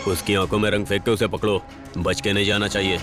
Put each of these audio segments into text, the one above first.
उसकी आंखों में रंग फेंक के उसे पकड़ो, बच के नहीं जाना चाहिए।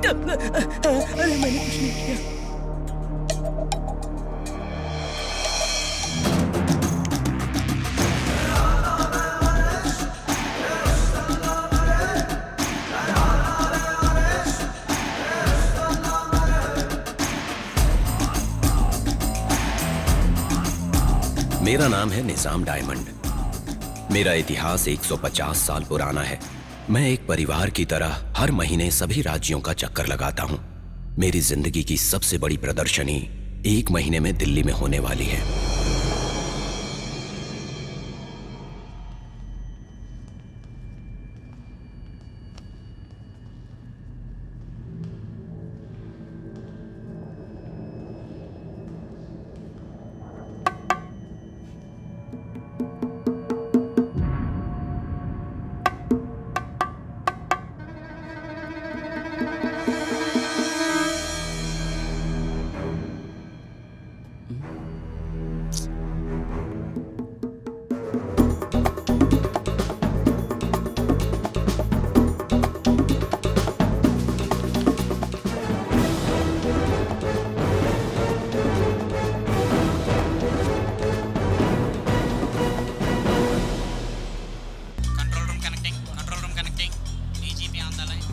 अरे मैंने कुछ नहीं किया। मेरा नाम है निजाम डायमंड। मेरा इतिहास 150 साल पुराना है। मैं एक परिवार की तरह हर महीने सभी राज्यों का चक्कर लगाता हूँ। मेरी जिंदगी की सबसे बड़ी प्रदर्शनी 1 महीने में दिल्ली में होने वाली है।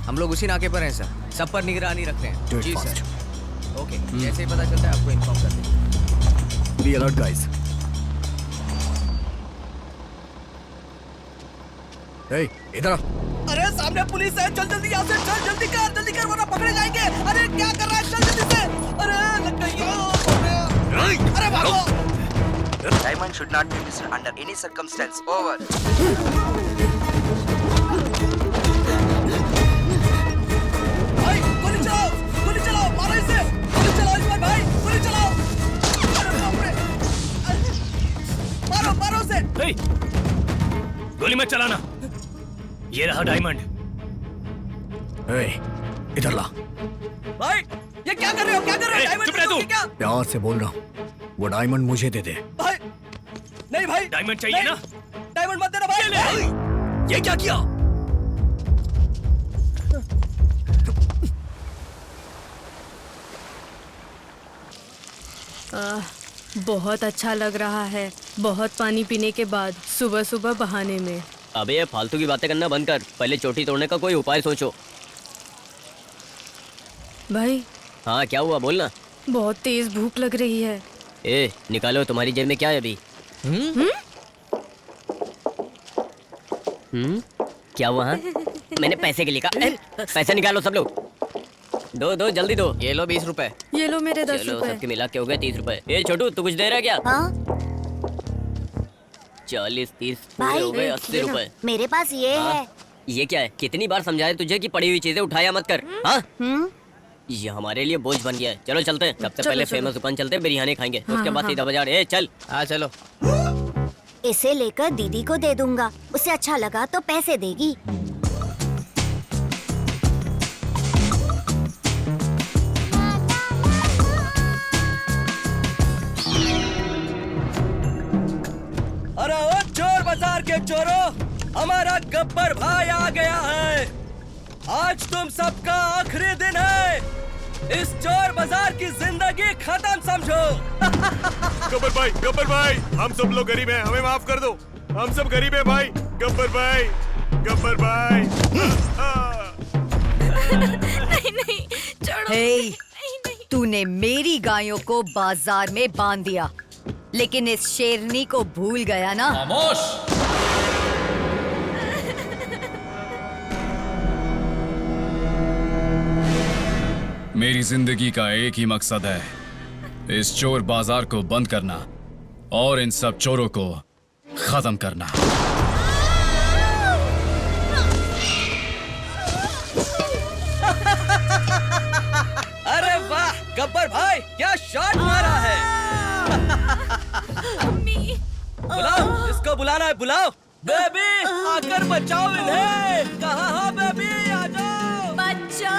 हम लोग उसी नाके पर हैं सर, सब पर निगरानी रख रहे हैं। जी सर। ओके, जैसे ही पता चलता है आपको इन्फॉर्म कर देंगे। Be alert guys. इधर। अरे सामने पुलिस है, चल जल्दी यहाँ से, चल जल्दी कर वरना पकड़े जाएंगे। अरे क्या कर रहा है, चल जल्दी से। अरे लग गई। अरे भागो। Diamond should not be missed under any circumstance. Over. भाई गोली चलाओ, मारो इसे। गोली चलाओ इस पर भाई, गोली चलाओ। अरे बाप रे। मारो उसे। गोली मत चलाना। ये रहा डायमंड। इधर ला। भाई ये क्या कर रहे हो, डायमंड चुप रह तू। क्या? प्यार से बोल रहा हूँ, वो डायमंड मुझे दे दे। भाई नहीं भाई, डायमंड चाहिए ना? डायमंड मत देना भाई। ये क्या किया? बहुत अच्छा लग रहा है, बहुत पानी पीने के बाद सुबह सुबह बहाने में। अबे ये फालतू की बातें करना बंद कर, पहले चोटी तोड़ने का कोई उपाय सोचो। भाई हाँ क्या हुआ, बोलना। बहुत तेज भूख लग रही है। ए निकालो, तुम्हारी जेब में क्या है अभी? क्या हुआ? हाँ? मैंने पैसे के लिए कहा। पैसे निकालो सब लोग। दो जल्दी दो। ये लो 20 रुपए। ये लो मेरे 10 चलो रुपए। सबके मिला के हो गए 30 रुपए। ए छोटू तू कुछ दे रहा है क्या? हाँ? 40 30 पूरे भाई हो गए 80 रुपए। मेरे पास ये है। ये क्या है? कितनी बार समझाया तुझे कि पड़ी हुई चीजें उठाया मत कर। हाँ, ये हमारे लिए बोझ बन गया है। चलो चलते हैं। सबसे पहले फेमस दुकान चलते हैं, बिरयानी खाएंगे। उसके बाद सीधा बाजार। ए चल। हाँ चलो। इसे लेकर दीदी को दे दूंगा, उसे अच्छा लगा तो पैसे देगी। अरे ओ चोर बाजार के चोरों, हमारा गब्बर भाई आ गया है। आज तुम सबका आखिरी दिन है। इस चोर बाजार की जिंदगी खत्म समझो। गब्बर भाई, हम सब लोग गरीब हैं, हमें माफ कर दो। हम सब गरीब हैं भाई। गब्बर भाई। नहीं छोड़ो। हे, तूने मेरी गायों को बाजार में बांध दिया, लेकिन इस शेरनी को भूल गया ना? खामोश। मेरी जिंदगी का एक ही मकसद है, इस चोर बाजार को बंद करना और इन सब चोरों को खत्म करना। अरे वाह गब्बर भाई, क्या शॉट मारा है। बुलाओ, इसको बुलाना है, बुलाओ। बेबी आकर बचाओ इन्हें। कहाँ हो बेबी, आ जाओ। बच्चा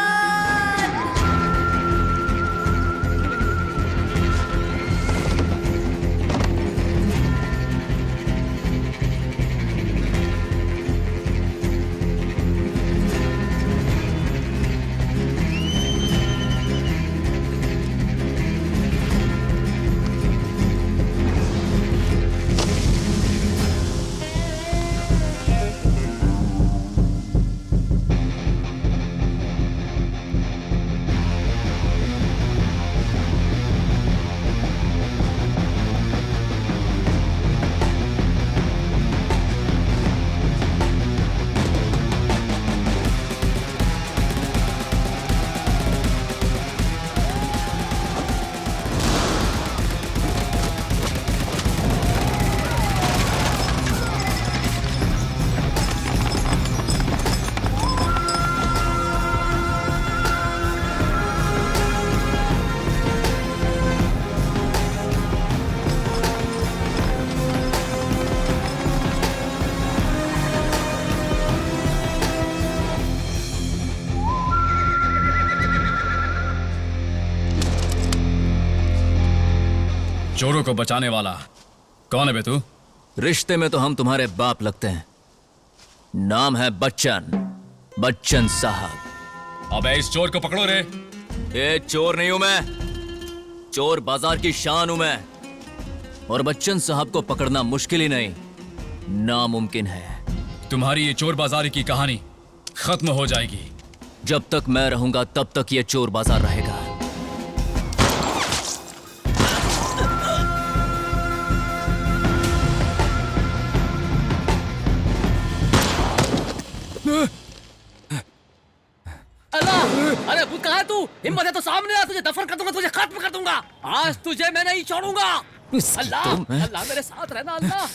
चोरों को बचाने वाला कौन है बे तू? रिश्ते में तो हम तुम्हारे बाप लगते हैं। नाम है बच्चन साहब। अबे इस चोर को पकड़ो रे। ये चोर नहीं हूं मैं, चोर बाजार की शान हूं मैं। और बच्चन साहब को पकड़ना मुश्किल ही नहीं, नामुमकिन है। तुम्हारी ये चोर बाजारी की कहानी खत्म हो जाएगी। जब तक मैं रहूंगा तब तक ये चोर बाजार रहेगा। अरे भूत कहाँ है तू? हिम्मत है तो सामने आ, तुझे दफन कर दूंगा, तुझे खत्म कर दूंगा। आज तुझे मैं नहीं छोड़ूंगा। अल्लाह अल्लाह मेरे साथ रहना अल्लाह।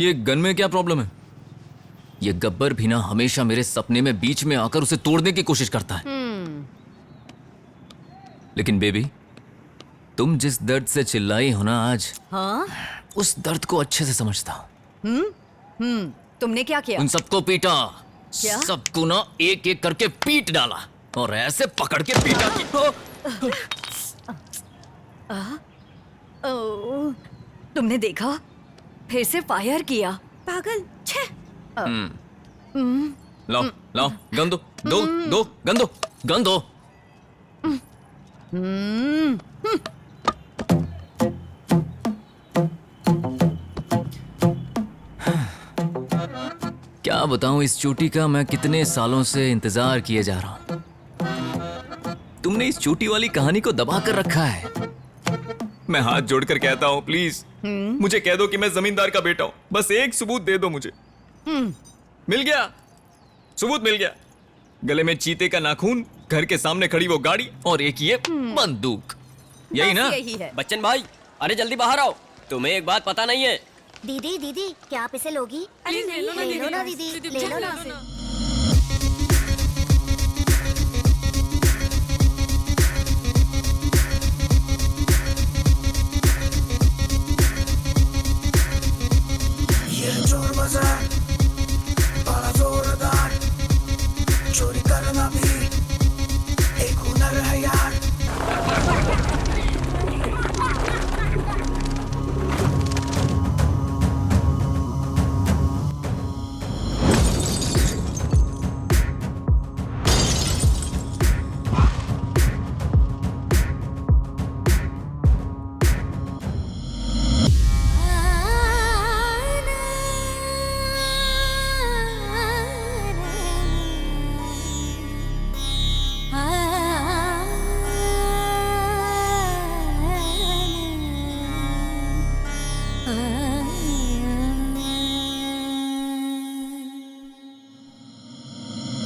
ये गन में क्या प्रॉब्लम है? ये गब्बर भी ना हमेशा मेरे सपने में बीच में आकर उसे तोड़ने की कोशिश करता है। लेकिन बेबी, तुम जिस दर्द से चिल्लाई हो ना आज, हाँ? उस दर्द को अच्छे से समझता हूं। तुमने क्या किया? उन सबको पीटा। क्या? सबको ना एक एक करके पीट डाला और ऐसे पकड़ के पीटा कि तुमने देखा? फिर से फायर किया। पागल। छे। लाओ लाओ गन दो, गन दो। क्या बताऊं इस चोटी का मैं कितने सालों से इंतजार किए जा रहा हूं। तुमने इस चोटी वाली कहानी को दबा कर रखा है। मैं हाथ जोड़कर कहता हूं, प्लीज मुझे कह दो कि मैं जमींदार का बेटा हूं। बस एक सबूत दे दो मुझे। मिल गया, सबूत मिल गया। गले में चीते का नाखून, घर के सामने खड़ी वो गाड़ी और एक ये बंदूक। यही ना? यही है। बच्चन भाई, अरे जल्दी बाहर आओ। तुम्हें एक बात पता नहीं है, दीदी दीदी क्या आप इसे लोगी? प्लीज ले लो ना ले लो ना दीदी, दीदी, ले लो ना। ये चोर बाजार बड़ा जोरदार, चोरी करना भी एक हुनर है यार।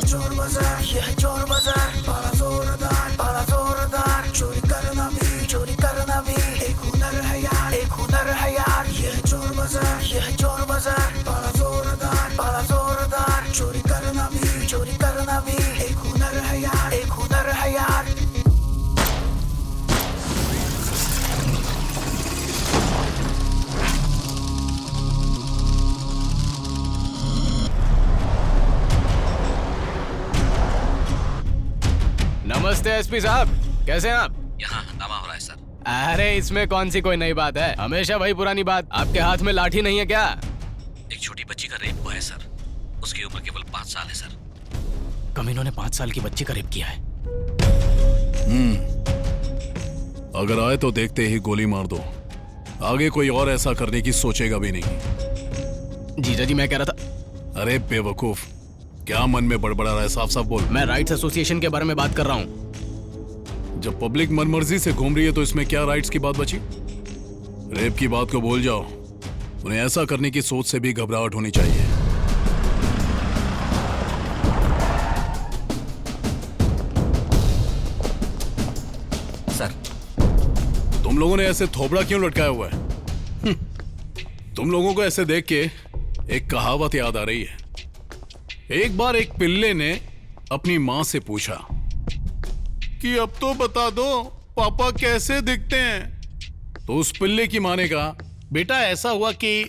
चोर बाजार, यह चोर बाजार बड़ा जोरदार, चोरी करना भी एक हुनर है यार। यह चोर बाजार बड़ा जोरदार, चोरी करना भी एक हुनर है यार। नमस्ते एसपी साहब, कैसे हैं आप? यहाँ हंगामा हो रहा है सर। अरे इसमें कौन सी कोई नई बात है, हमेशा वही पुरानी बात। आपके हाथ में लाठी नहीं है क्या? एक छोटी बच्ची का रेप हुआ है सर। उसकी उम्र केवल 5 साल है सर। कमीनों ने 5 साल की बच्ची का रेप किया है। अगर आए तो देखते ही गोली मार दो, आगे कोई और ऐसा करने की सोचेगा भी नहीं। जीजा जी मैं कह रहा था। अरे बेवकूफ, क्या मन में बड़बड़ा रहा है? साफ साफ बोल। मैं राइट्स एसोसिएशन के बारे में बात कर रहा हूँ। जब पब्लिक मनमर्जी से घूम रही है तो इसमें क्या राइट्स की बात बची? रेप की बात को भूल जाओ। उन्हें ऐसा करने की सोच से भी घबराहट होनी चाहिए। सर, तुम लोगों ने ऐसे थोबड़ा क्यों लटकाया हुआ है? तुम लोगों को ऐसे देख के एक कहावत याद आ रही है। एक बार एक पिल्ले ने अपनी मां से पूछा कि अब तो बता दो पापा कैसे दिखते हैं। तो उस पिल्ले की मां ने कहा, बेटा ऐसा हुआ कि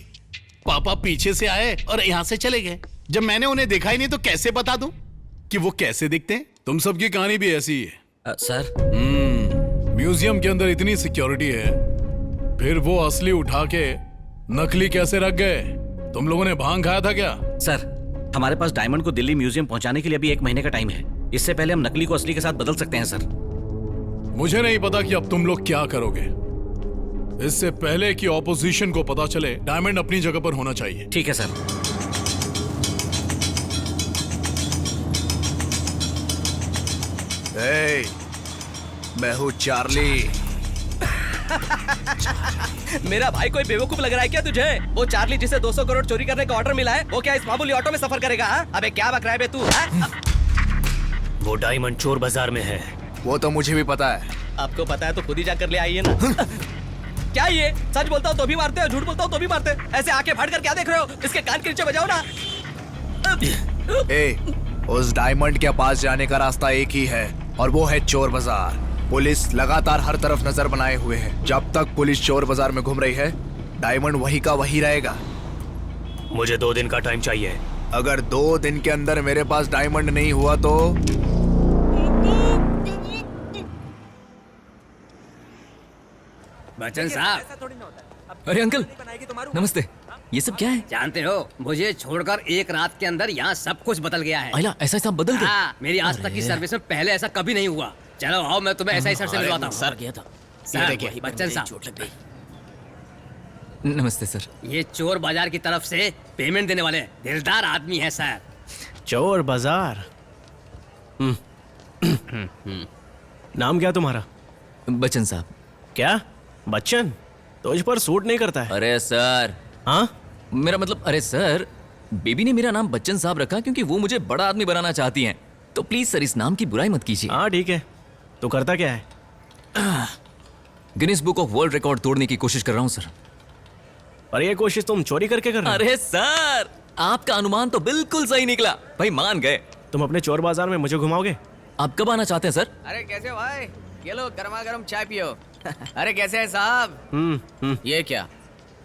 पापा पीछे से आए और यहां से चले गए। जब मैंने उन्हें देखा ही नहीं तो कैसे बता दूं कि वो कैसे दिखते हैं? तुम सबकी कहानी भी ऐसी ही है। सर, म्यूजियम के अंदर इतनी सिक्योरिटी है, फिर वो असली उठा के नकली कैसे रख गए? तुम लोगों ने भांग खाया था क्या? सर, हमारे पास डायमंड को दिल्ली म्यूजियम पहुंचाने के लिए अभी 1 महीने का टाइम है। इससे पहले हम नकली को असली के साथ बदल सकते हैं सर। मुझे नहीं पता कि अब तुम लोग क्या करोगे। इससे पहले कि ऑपोजिशन को पता चले, डायमंड अपनी जगह पर होना चाहिए। ठीक है सर। मैं हूँ चार्ली। मेरा भाई कोई बेवकूफ लग रहा है क्या तुझे? वो चार्ली जिसे 200 करोड़ चोरी करने का ऑर्डर मिला है, वो क्या इस मामूली ऑटो में सफर करेगा? अबे क्या बक रहा है बे तू? वो डायमंड चोर बाजार में है। वो तो मुझे भी पता है। आपको पता है तो खुद ही जाकर ले आइए ना। क्या ये सच बोलता हूँ तो भी मारते हो, झूठ बोलता हूँ तो भी मारते? ऐसे आंखें फाड़ कर क्या देख रहे हो? इसके कान के नीचे बजाओ ना। उस डायमंड के पास जाने का रास्ता एक ही है और वो है चोर बाजार। पुलिस लगातार हर तरफ नजर बनाए हुए है। जब तक पुलिस चोर बाजार में घूम रही है, डायमंड वही का वही रहेगा। मुझे 2 दिन का टाइम चाहिए। अगर 2 दिन के अंदर मेरे पास डायमंड नहीं हुआ तो बच्चन साहब। अरे अंकल, नमस्ते। ये सब क्या है? जानते हो, मुझे छोड़कर एक रात के अंदर यहाँ सब कुछ बदल गया है। आइला, ऐसा ऐसा बदल गया? हाँ, मेरी आज तक की सर्विस में पहले ऐसा कभी नहीं हुआ। चलो आओ, मैं तुम्हें ऐसा ही सर से मिलवाता हूँ। सर गया था। सर, बच्चन साहब, नमस्ते सर। ये चोर बाजार की तरफ से पेमेंट देने वाले दिलदार आदमी है सर। चोर बाजार। नाम क्या तुम्हारा? बच्चन साहब। क्या बच्चन? तुझ पर सूट नहीं करता है। अरे सर। हाँ, मेरा मतलब, अरे सर, बेबी ने मेरा नाम बच्चन साहब रखा क्योंकि वो मुझे बड़ा आदमी बनाना चाहती हैं। तो प्लीज सर, इस नाम की बुराई मत कीजिए। हाँ ठीक है। तो करता क्या है? Guinness book of world record तोड़ने की कोशिश कर रहा हूँ सर। और ये कोशिश तुम चोरी करके कर रहे हो? अरे सर, आपका अनुमान तो बिल्कुल सही निकला भाई, मान गए। तुम अपने चोर बाजार में मुझे घुमाओगे? आप कब आना चाहते हैं सर? अरे कैसे हो भाई, ये लो गर्मा गर्म चाय पियो। अरे कैसे है साहब? ये क्या,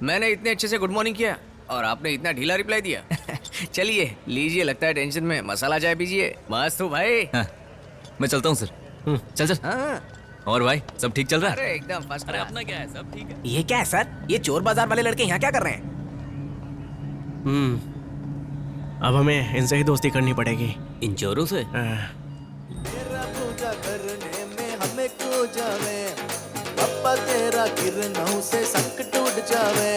मैंने इतने अच्छे से गुड मॉर्निंग किया और आपने इतना ढीला रिप्लाई दिया। चलिए लीजिए, लगता है टेंशन में, मसाला चाय पीजिए। मस्त हूँ भाई। हाँ, मैं चलता हूँ सर। चल चल। हाँ। और भाई सब ठीक चल रहा है? अरे एकदम फर्स्ट। अरे अपना क्या है, सब ठीक है। ये क्या है सर? ये चोर बाजार वाले लड़के यहाँ क्या कर रहे हैं? अब हमें इनसे ही दोस्ती करनी पड़ेगी। इन चोरों से? पूजा करने में हमें खो जावे, पप्पा तेरा किरणों से संकट टूट जावे।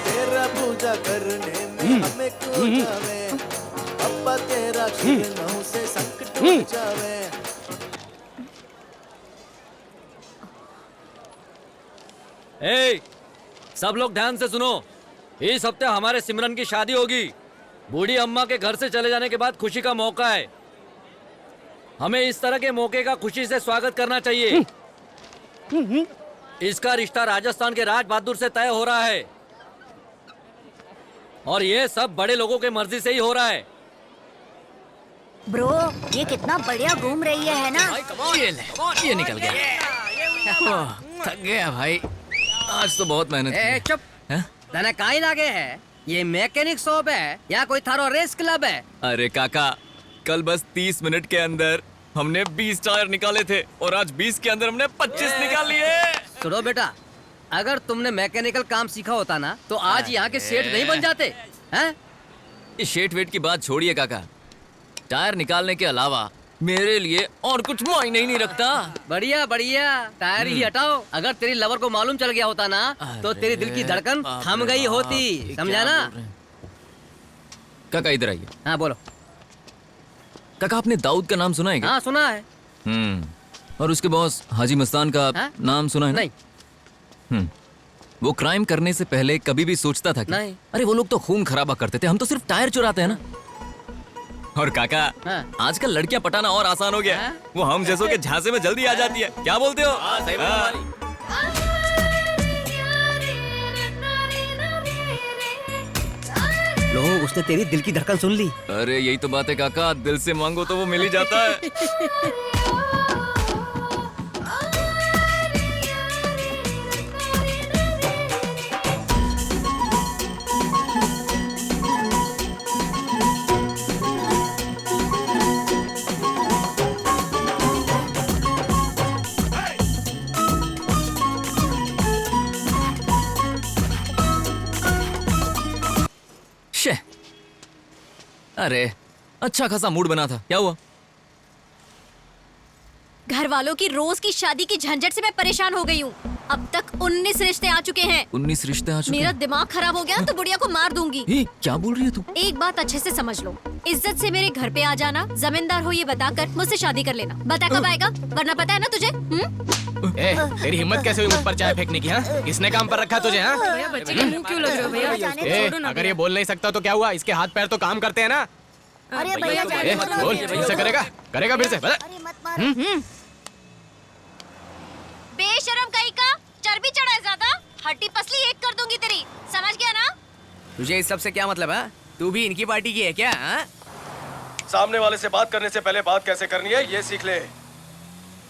तेरा पूजा करने में हमें खो जावे, पप्पा तेरा किरणों से संकट टूट जावे। ए, सब लोग ध्यान से सुनो। इस हफ्ते हमारे सिमरन की शादी होगी। बूढ़ी अम्मा के घर से चले जाने के बाद खुशी का मौका है। हमें इस तरह के मौके का खुशी से स्वागत करना चाहिए। इसका रिश्ता राजस्थान के राज बहादुर से तय हो रहा है और ये सब बड़े लोगों के मर्जी से ही हो रहा है। ब्रो, ये कितना बढ़िया घूम रही है ना? ये निकल गया। थक गया भाई, आज तो बहुत मेहनत की। चुप। तने काई लागे है? ये मैकेनिक शॉप है या कोई थारो रेस क्लब है? अरे काका, कल बस 30 मिनट के अंदर हमने 20 टायर निकाले थे और आज 20 के अंदर हमने 25 निकाल लिए। सुनो बेटा, अगर तुमने मैकेनिकल काम सीखा होता ना तो आज यहाँ के सेठ नहीं बन जाते हैं? इस शेट वेट की बात छोड़िए काका, टायर निकालने के अलावा मेरे लिए और कुछ मायने ही नहीं रखता। बढ़िया बढ़िया, टायर ही हटाओ। अगर तेरी लवर को मालूम चल गया होता ना तो तेरी दिल की धड़कन थम गई होती, समझा ना? काका इधर आइए। हाँ बोलो। काका, आपने दाऊद का नाम सुना है क्या? हाँ सुना है। और उसके बॉस हाजी मस्तान का नाम सुना है? नहीं। वो क्राइम करने से पहले कभी भी सोचता था कि नहीं। अरे वो लोग तो खून खराबा करते थे, हम तो सिर्फ टायर चुराते हैं ना। और काका, आजकल लड़कियां पटाना और आसान हो गया है। वो हम जैसों के झांसे में जल्दी आ जाती है, क्या बोलते हो? लो, उसने तेरी दिल की धड़कन सुन ली। अरे यही तो बात है काका, दिल से मांगो तो वो मिल ही जाता है। अरे अच्छा खासा मूड बना था, क्या हुआ? घर वालों की रोज की शादी की झंझट से मैं परेशान हो गई हूँ। अब तक 19 रिश्ते आ चुके हैं। 19 रिश्ते आ चुके? मेरा दिमाग खराब हो गया तो बुढ़िया को मार दूंगी। क्या बोल रही है तू? एक बात अच्छे से समझ लो, इज्जत से मेरे घर पे आ जाना, जमींदार हो ये बताकर मुझसे शादी कर लेना। बता कब आएगा, वरना पता है ना तुझे? तेरी हिम्मत कैसे हुई मुझ पर चाय फेंकने की? हाँ, किसने काम पर रखा तुझे? हाँ, भैया बच्चे के मुंह क्यों लग रहे हो भैया? अगर ये बोल नहीं सकता तो क्या हुआ? इसके हाथ पैर तो काम करते हैं ना। अरे भैया बोल, फिर से करेगा फिर से? बेशरम कहीं का, चर्बी चढ़ा है ज्यादा, हड्डी पसली एक कर दूंगी तेरी, समझ गया ना? तुझे इस सब से क्या मतलब है? तू भी इनकी पार्टी की है क्या? सामने वाले से बात करने से पहले बात कैसे करनी है ये सीख ले।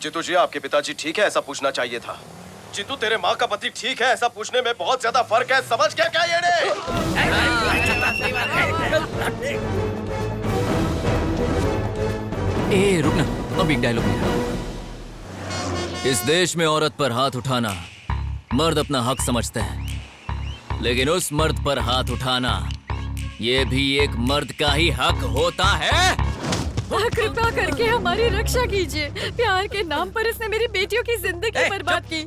चित्तू जी, आपके पिताजी ठीक है ऐसा पूछना चाहिए था। चित्तू, तेरे माँ का पति ठीक है ऐसा पूछने में बहुत ज्यादा फर्क है, समझ गया क्या ये? ए रुकना, अब एक डायलॉग मेरा। इस देश में औरत पर हाथ उठाना मर्द अपना हक समझते हैं, लेकिन उस मर्द पर हाथ उठाना ये भी एक मर्द का ही हक होता है। कृपा करके हमारी रक्षा कीजिए, प्यार के नाम पर इसने मेरी बेटियों की जिंदगी बर्बाद की।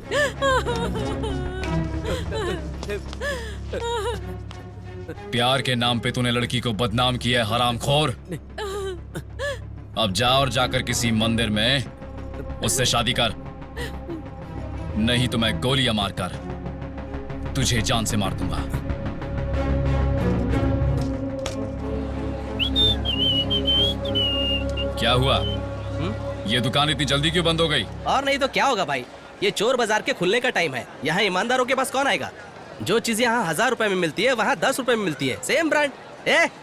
प्यार के नाम पे तूने लड़की को बदनाम किया है, हरामखोर। अब जा और जाकर किसी मंदिर में उससे शादी कर, नहीं तो मैं गोलियां मारकर तुझे जान से मार दूंगा। क्या हुआ? ये दुकान इतनी जल्दी क्यों बंद हो गई? और नहीं तो क्या होगा भाई, ये चोर बाजार के खुलने का टाइम है। यहाँ ईमानदारों के पास कौन आएगा? जो चीजें यहाँ 1000 रुपए में मिलती है वहाँ 10 रुपए में मिलती है। Same brand.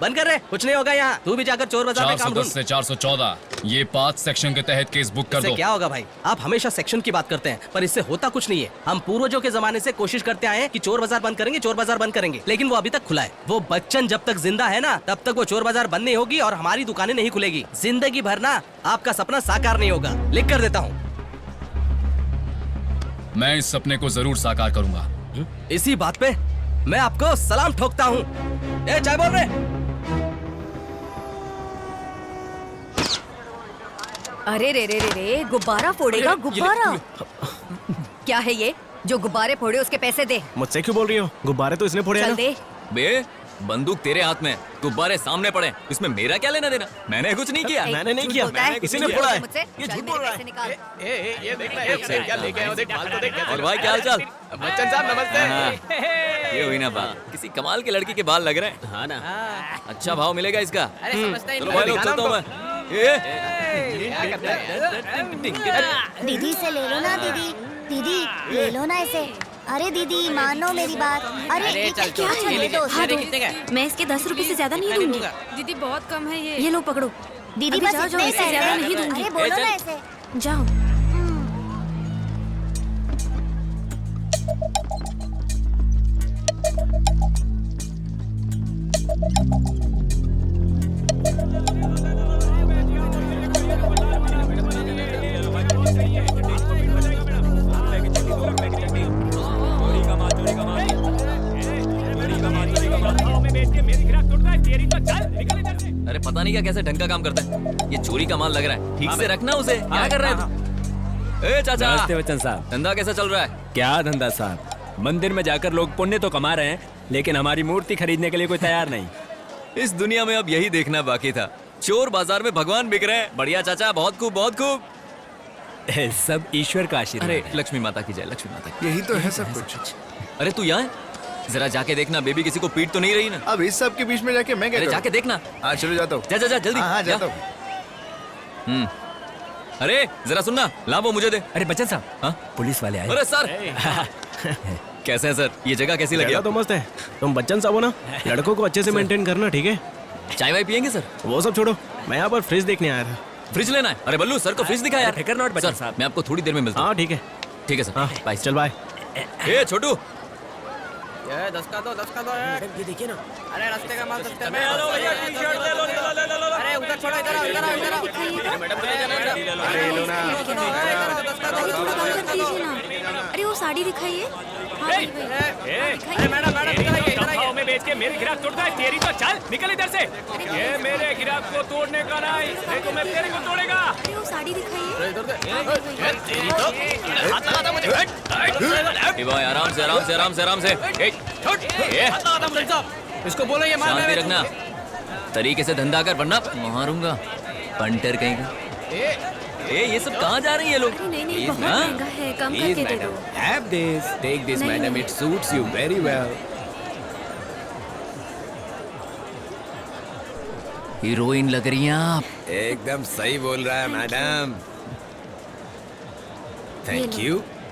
बंद कर रहे, कुछ नहीं होगा यहाँ। तू भी जाकर चोर बाजार में काम ढूंढ। 410 से 414 ये 5 सेक्शन के तहत केस बुक कर दो। क्या होगा भाई? आप हमेशा सेक्शन की बात करते हैं पर इससे होता कुछ नहीं है। हम पूर्वजों के जमाने से कोशिश करते आए हैं कि चोर बाजार बंद करेंगे, चोर बाजार बंद करेंगे, लेकिन वो अभी तक खुला है। वो बच्चन जब तक जिंदा है ना तब तक वो चोर बाजार बंद नहीं होगी और हमारी दुकानें नहीं खुलेगी। जिंदगी भर ना आपका सपना साकार नहीं होगा। लिख कर देता हूँ। मैं इस सपने को जरूर साकार करूंगा। इसी बात पे मैं आपको सलाम ठोकता हूँ। चाय बोल रहे? अरे रे रे रे रे, गुब्बारा फोड़ेगा गुब्बारा। क्या है ये? जो गुब्बारे फोड़े उसके पैसे दे। मुझसे क्यों बोल रही हो? गुब्बारे तो इसने फोड़े हैं चल ना। दे। बे बंदूक तेरे हाथ में, गुब्बारे सामने पड़े, इसमें मेरा क्या लेना देना? मैंने कुछ नहीं किया। मैंने नहीं किया, इसी ने फोड़ा है। ये झूठ बोल रहा है। निकाल। ये देख ना, क्या लेके आए हो, देख माल तो देख। और भाई क्या हाल चाल? बच्चन साहब नमस्ते। ये हुई ना बात, किसी कमाल के लड़की के बाल लग रहे हैं। हाँ ना, अच्छा भाव मिलेगा इसका। अरे समझता ही चलो नहीं। भाई लोग, चलता हूँ मैं। दीदी से ले लो ना दीदी, दीदी ले लो ना इसे। अरे दीदी मानो मेरी बात। अरे चल क्या चले दो? मैं इसके 10 रुपए से ज्यादा नहीं दूंगी। दीदी बहुत कम है ये। ये लो पकड़ो। दीदी अभी बस जाओ, इतने जाओ, ही इससे ज्यादा नहीं दूंगी। अरे बोलो ना ऐसे। जाओ। अरे पता नहीं क्या कैसे ढंग का काम करता है। ये चोरी का माल लग रहा है, ठीक से रखना उसे। क्या कर रहा है तू? ए चाचा, नमस्ते बच्चन साहब। धंधा कैसा चल रहा है? क्या धंधा साहब? मंदिर में जाकर लोग पुण्य तो कमा रहे हैं, लेकिन हमारी मूर्ति खरीदने के लिए कोई तैयार नहीं। इस दुनिया में अब यही देखना बाकी था, चोर बाजार में भगवान बिक रहे हैं। बढ़िया चाचा, बहुत खूब बहुत खूब। सब ईश्वर का आशीर्वाद। अरे लक्ष्मी माता की जय, लक्ष्मी माता की। यही तो है सब कुछ। अरे तू यहाँ है? जरा जाके देखना, बेबी किसी को पीट तो नहीं रही ना? अब इस सब के बीच में जाके मैं क्या अरे करूं? जाके देखना। हाँ चलो जाता हूँ। जा जा जा जल्दी। हाँ जा। जाता हूँ। अरे जरा सुनना, ला वो मुझे दे। अरे बच्चन साहब, हाँ पुलिस वाले आए। अरे सर कैसे हैं सर? ये जगह कैसी लगी? तो मस्त है। तुम बच्चन साहब हो ना, लड़कों को अच्छे से मेंटेन करना, ठीक है? चाय वाय पियेंगे सर? वो सब छोड़ो, मैं यहाँ पर फ्रिज देखने आया था। फ्रिज लेना है? अरे बल्लू सर को फ्रिज दिखा यार। फिकर नॉट बच्चन सर साहब। मैं आपको थोड़ी देर में मिलता हूँ। हाँ ठीक है। ठीक है सर। हाँ बाय। चल बाय। ए छोटू, 10 का दो। ये देखिए ना। अरे रास्ते का माल सस्ते में। अरे उधर छोड़ो, इधर आओ, इधर आओ, इधर आओ। अरे वो साड़ी दिखाइए। अरे मैडम इधर आइए, इधर आइए। में बेच के मेरे गिराक तोड़ता है, तेरी तो चल निकल इधर से। ये मेरे गिराक को तोड़ने का नहीं, देखो मैं तेरे को तोड़ेगा। अरे वो साड़ी दिखाइए। भाई आराम से आराम से आराम से आराम से। इसको बोलो ये माल शांति रखना, तरीके से धंधा कर वरना मारूंगा। पंटर कहीं का। ये सब कहाँ जा रही है लोग? नहीं नहीं, बहुत महंगा है, कम करके दे दो। Have this, take this, madam. It suits you very well. Heroine लग रही हैं आप। एकदम सही बोल रहा है madam.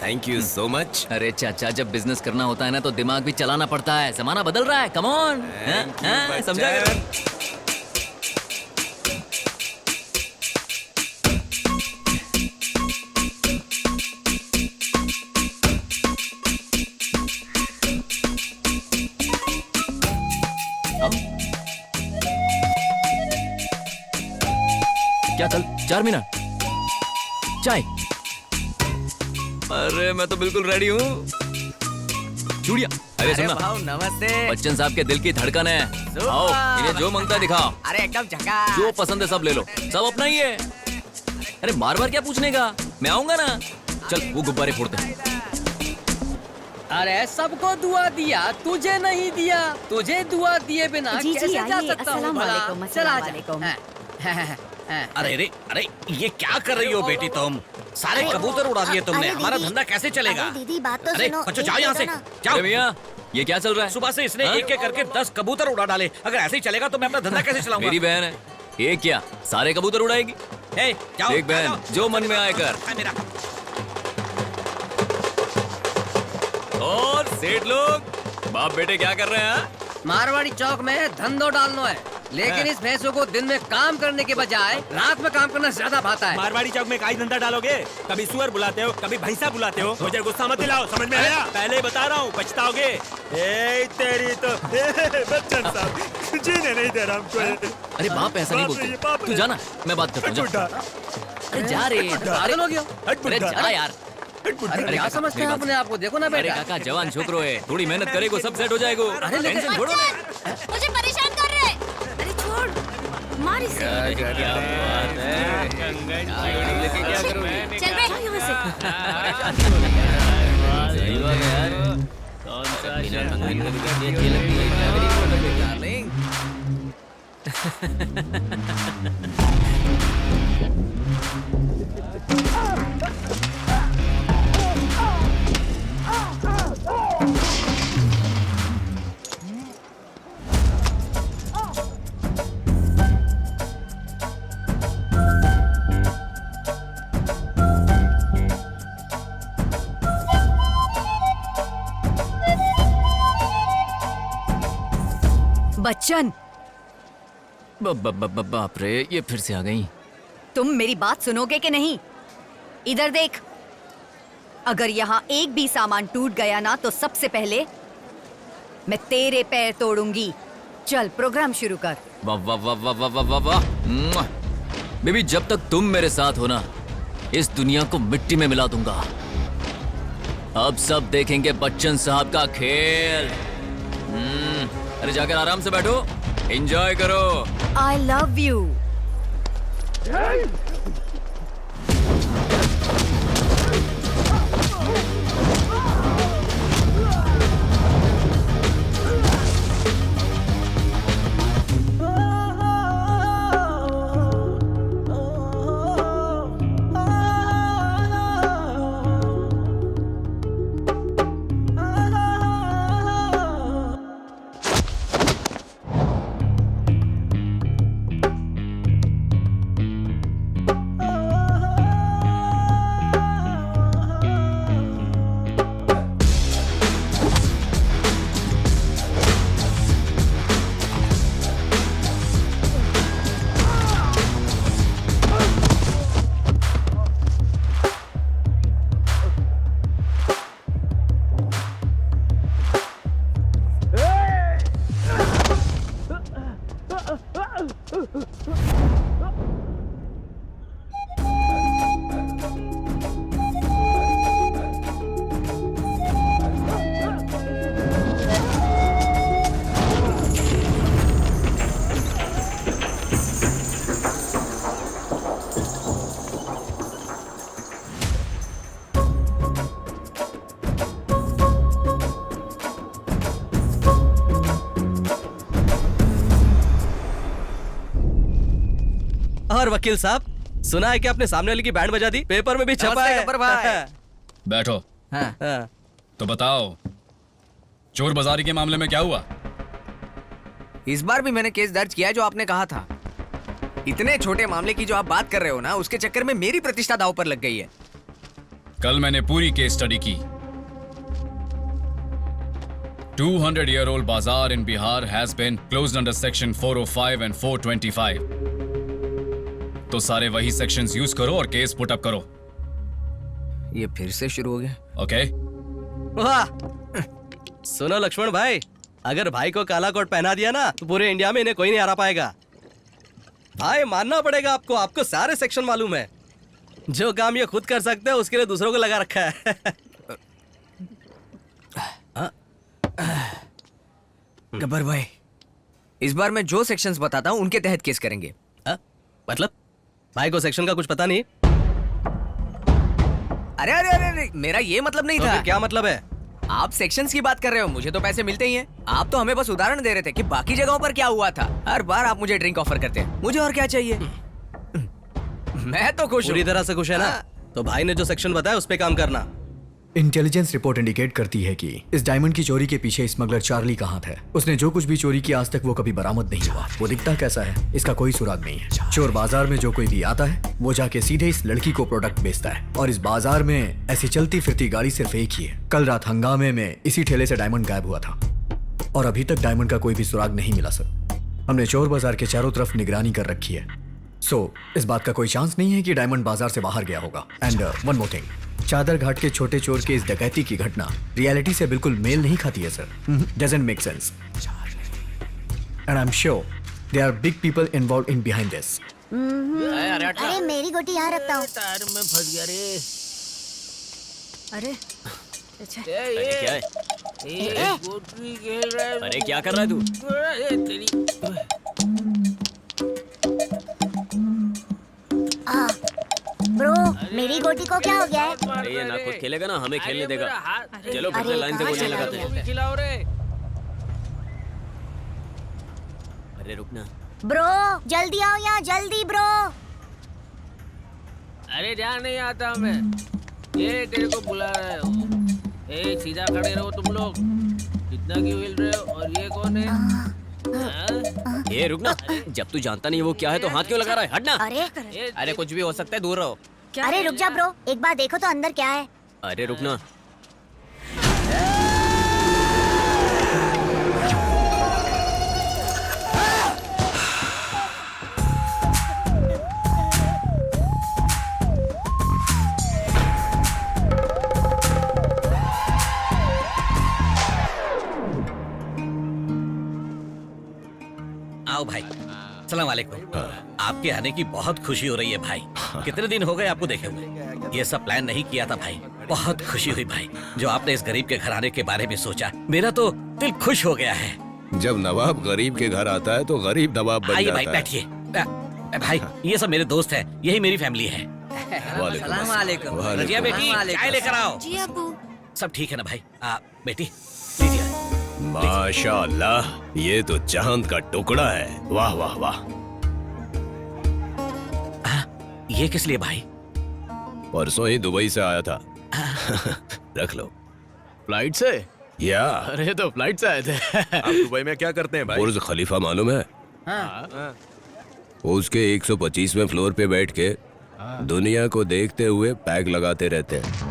Thank you so much. अरे चाचा, जब बिजनेस करना होता है ना तो दिमाग भी चलाना पड़ता है। जमाना बदल रहा है, कम ऑन। समझा? क्या कल 4 मिनट चाय? अरे मैं तो बिल्कुल रेडी हूँ। चूड़िया, अरे सुनना, नमस्ते। बच्चन साहब के दिल की धड़कन है। आओ, इन्हें जो मांगता है दिखाओ। अरे एकदम झकास। जो पसंद है सब ले लो, सब अपना ही है। अरे बार बार क्या पूछने का, मैं आऊंगा ना। चल वो गुब्बारे फोड़ते हैं। अरे सबको दुआ दिया, तुझे नहीं दिया। तुझे दुआ दिए बिना जी, जी, कैसे जा आइए। सकता हूँ? अस्सलाम वालेकुम, चला अस्सलाम वालेकुम। अरे ये क्या कर रही हो बेटी तुम? सारे कबूतर उड़ा दिए तुमने, हमारा धंधा कैसे चलेगा? दीदी बात तो अरे सुनो। बच्चों जाओ यहाँ से, जाओ। अरे भैया, ये क्या चल रहा है? सुबह से इसने एक एक करके 10 कबूतर उड़ा डाले। अगर ऐसे ही चलेगा तो मैं अपना धंधा कैसे चलाऊंगा? मेरी बहन है, ये क्या सारे कबूतर उड़ाएगी? जाओ, देख बहन, जो मन में आए कर। और सेठ लोग बाप बेटे क्या कर रहे हैं? मारवाड़ी चौक में धंधो डालना है, लेकिन इस भैंसों को दिन में काम करने के बजाय रात में काम करना ज्यादा भाता है। मारवाड़ी चौक में काई धंधा डालोगे? कभी सुअर बुलाते हो, कभी भैंसा बुलाते हो। मुझे गुस्सा मत दिलाओ, समझ में आया? पहले ही बता रहा हूँ, पछताओगे। ए तेरी तो बच्चन साहब जीने नहीं दे रहा हमको। अरे बाप ऐसा नहीं बोलते। तू जाना, मैं बात करता हूँ। अरे जा रे, पागल हो गया। अरे जा यार। अरे क्या समझते हैं अपने आप को? देखो ना अरे बेटा। काका जवान छोकरो है, थोड़ी मेहनत करेगो सब सेट हो जाएगो। अरे लेकिन टेंशन छोड़ो ना। मुझे परेशान कर रहे हैं। अरे छोड़, मार इसे। क्या बात है? क्या करूँ? चल बे यहाँ से। सही बात है यार। कौन सा बिना कंगन के भी अच्छी लगती है क्या करेगी डार्लिंग? बच्चन, बाप रे, ये फिर से आ गई। तुम मेरी बात सुनोगे कि नहीं? इधर देख। अगर यहाँ एक भी सामान टूट गया ना तो सबसे पहले मैं तेरे पैर तोड़ूंगी। चल प्रोग्राम शुरू कर। वाह वाह वाह वाह वाह वाह वाह वाह। बेबी जब तक तुम मेरे साथ हो ना, इस दुनिया को मिट्टी में मिला दूंगा। अब सब देखेंगे बच्चन साहब का खेल। अरे जाकर आराम से बैठो, एंजॉय करो। I love you. और वकील साहब, सुना है कि आपने सामने वाले की बैंड बजा दी, पेपर में भी छपा है। गब्बर भाई। बैठो। हाँ। तो बताओ, चोर बाजारी के मामले में क्या हुआ? इस बार भी मैंने केस दर्ज किया है जो आपने कहा था। इतने छोटे मामले की जो आप बात कर रहे हो ना, उसके चक्कर में मेरी प्रतिष्ठा दांव पर लग गई है। कल मैंने पूरी केस स्टडी की। 200-year-old bazaar in Bihar has been closed under section 405 and 425. तो सारे वही सेक्शंस यूज करो और केस पुट अप करो। ये फिर से शुरू हो गया। ओके? वाह! सुनो लक्ष्मण भाई, अगर भाई को काला कोट पहना दिया ना तो पूरे इंडिया में इन्हें कोई नहीं हरा पाएगा। भाई मानना पड़ेगा आपको, आपको सारे सेक्शन मालूम है। जो काम ये खुद कर सकते हैं उसके लिए दूसरों को लगा रखा है। गब्बर भाई, इस बार मैं जो सेक्शंस बताता हूँ उनके तहत केस करेंगे। मतलब भाई को सेक्शन का कुछ पता नहीं? अरे अरे अरे अरे, मेरा ये मतलब नहीं तो था। फिर क्या मतलब है? आप सेक्शंस की बात कर रहे हो, मुझे तो पैसे मिलते ही हैं। आप तो हमें बस उदाहरण दे रहे थे कि बाकी जगहों पर क्या हुआ था। हर बार आप मुझे ड्रिंक ऑफर करते हैं, मुझे और क्या चाहिए? मैं तो खुश हूँ। पूरी तरह से खुश है ना? तो भाई ने जो सेक्शन बताया उस पे काम करना। इंटेलिजेंस रिपोर्ट इंडिकेट करती है कि इस डायमंड की चोरी के पीछे स्मगलर चार्ली का हाथ है। उसने जो कुछ भी चोरी किया आज तक वो कभी बरामद नहीं हुआ। वो दिखता कैसा है इसका कोई सुराग नहीं है। चोर बाजार में जो कोई भी आता है वो जाके सीधे इस लड़की को प्रोडक्ट बेचता है और इस बाजार में ऐसी चलती फिरती गाड़ी सिर्फ एक ही है। कल रात हंगामे में इसी ठेले से डायमंड गायब हुआ था और अभी तक डायमंड का कोई भी सुराग नहीं मिला सर। हमने चोर बाजार के चारों तरफ निगरानी कर रखी है। इस बात का कोई चांस नहीं है कि डायमंड बाजार से बाहर गया होगा। एंड वन मोर थिंग, चादर घाट के छोटे चोर के इस डकैती की घटना रियलिटी से बिल्कुल मेल नहीं खाती है sir. Doesn't make sense and I am sure there are big people involved in behind this. अरे मेरी गोटी यहाँ रखता हूँ। तार में फंस गया रे। अरे अरे क्या है? गोटी खेल रहा है। अरे क्या कर रहा है तू? ब्रो मेरी गोटी को क्या हो गया है? अरे ये ना खुद खेलेगा ना हमें खेलने देगा। चलो फिर से लाइन से गोलियां लगाते हैं। खिलाओ रे। अरे रुकना। ब्रो जल्दी आओ यहाँ, जल्दी ब्रो। अरे ध्यान नहीं आता हमें। ये तेरे को बुला रहा है। ए सीधा खड़े रहो तुम लोग। इतना क्यों हिल रहे हो? और ये कौन है? ये रुकना। जब तू जानता नहीं वो क्या है तो हाथ क्यों लगा रहा है? हटना। अरे कुछ भी हो सकता है, दूर रहो। अरे रुक जा ब्रो, एक बार देखो तो अंदर क्या है। अरे रुकना। आओ भाई। सलाम वालेकुम। आपके आने की बहुत खुशी हो रही है भाई। कितने दिन हो गए आपको देखे हुए। ये सब प्लान नहीं किया था भाई। बहुत खुशी हुई भाई जो आपने इस गरीब के घर आने के बारे में सोचा। मेरा तो दिल खुश हो गया है। जब नवाब गरीब के घर आता है तो गरीब नवाब बन आइए जाता भाई है। बैठिए। भाई ये सब मेरे दोस्त हैं, यही मेरी फैमिली है। वालेकुम। रजिया बेटी चाय लेकर आओ। जी अब्बू। सब ठीक है ना भाई? बेटी लीजिए। माशाअल्लाह, ये तो चांद का टुकड़ा है। वाह वाह वाह। ये किस लिए भाई? परसों ही दुबई से आया था। रख लो। फ्लाइट से? या अरे तो फ्लाइट से आए थे। आप दुबई में क्या करते हैं भाई? बुर्ज खलीफा मालूम है? उसके 125वें फ्लोर पे बैठ के दुनिया को देखते हुए पैक लगाते रहते हैं।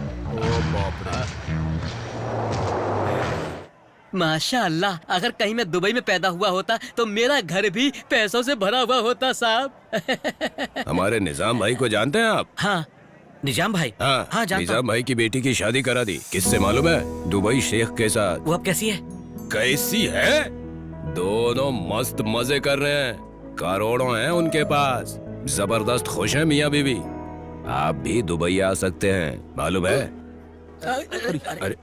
माशाअल्लाह, अगर कहीं मैं दुबई में पैदा हुआ होता तो मेरा घर भी पैसों से भरा हुआ होता साहब। हमारे निजाम भाई को जानते हैं आप? हाँ निजाम भाई। हाँ जानता निजाम भाई की बेटी की शादी करा दी। किससे मालूम है? दुबई शेख के साथ। वो अब कैसी है? कैसी है? दोनों मस्त मजे कर रहे हैं। करोड़ों हैं उनके पास। जबरदस्त खुश हैं मियाँ बीवी। आप भी दुबई आ सकते हैं, मालूम है? अरे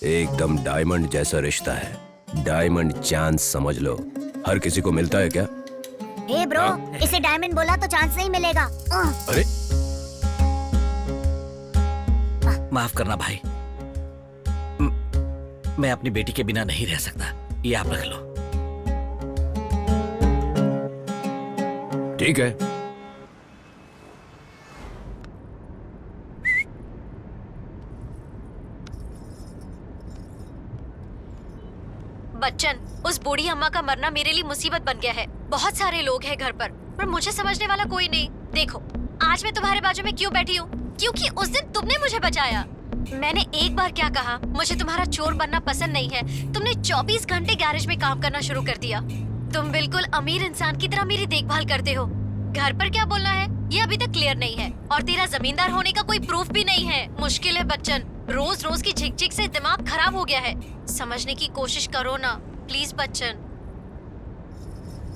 एकदम डायमंड जैसा रिश्ता है। डायमंड चांस समझ लो। हर किसी को मिलता है क्या? हे ब्रो, इसे डायमंड बोला तो चांस नहीं मिलेगा। अरे माफ करना भाई, मैं अपनी बेटी के बिना नहीं रह सकता। ये आप रख लो। ठीक है। बच्चन, उस बूढ़ी अम्मा का मरना मेरे लिए मुसीबत बन गया है। बहुत सारे लोग हैं घर पर मुझे समझने वाला कोई नहीं। देखो, आज मैं तुम्हारे बाजू में क्यों बैठी हूँ? क्योंकि उस दिन तुमने मुझे बचाया। मैंने एक बार क्या कहा, मुझे तुम्हारा चोर बनना पसंद नहीं है। तुमने 24 घंटे गैरेज में काम करना शुरू कर दिया। तुम बिल्कुल अमीर इंसान की तरह मेरी देखभाल करते हो। घर पर क्या बोलना है ये अभी तक क्लियर नहीं है, और तेरा जमींदार होने का कोई प्रूफ भी नहीं है। मुश्किल है बच्चन, रोज रोज की झिकझिक से दिमाग खराब हो गया है। समझने की कोशिश करो ना प्लीज बच्चन।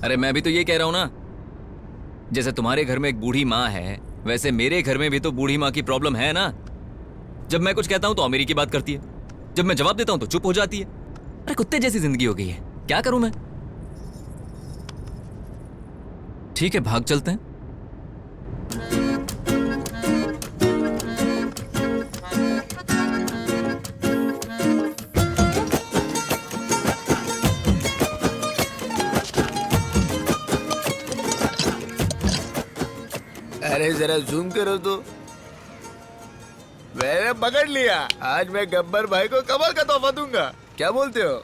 अरे मैं भी तो ये कह रहा हूँ ना, जैसे तुम्हारे घर में एक बूढ़ी माँ है वैसे मेरे घर में भी तो बूढ़ी माँ की प्रॉब्लम है ना। जब मैं कुछ कहता हूँ तो अमीरी की बात करती है, जब मैं जवाब देता हूँ तो चुप हो जाती है। अरे कुत्ते जैसी जिंदगी हो गई है, क्या करूं मैं? ठीक है भाग चलते हैं। अरे जरा जूम करो तो। मैंने पकड़ लिया। आज मैं गब्बर भाई को कमर का तोहफा दूंगा। क्या बोलते हो?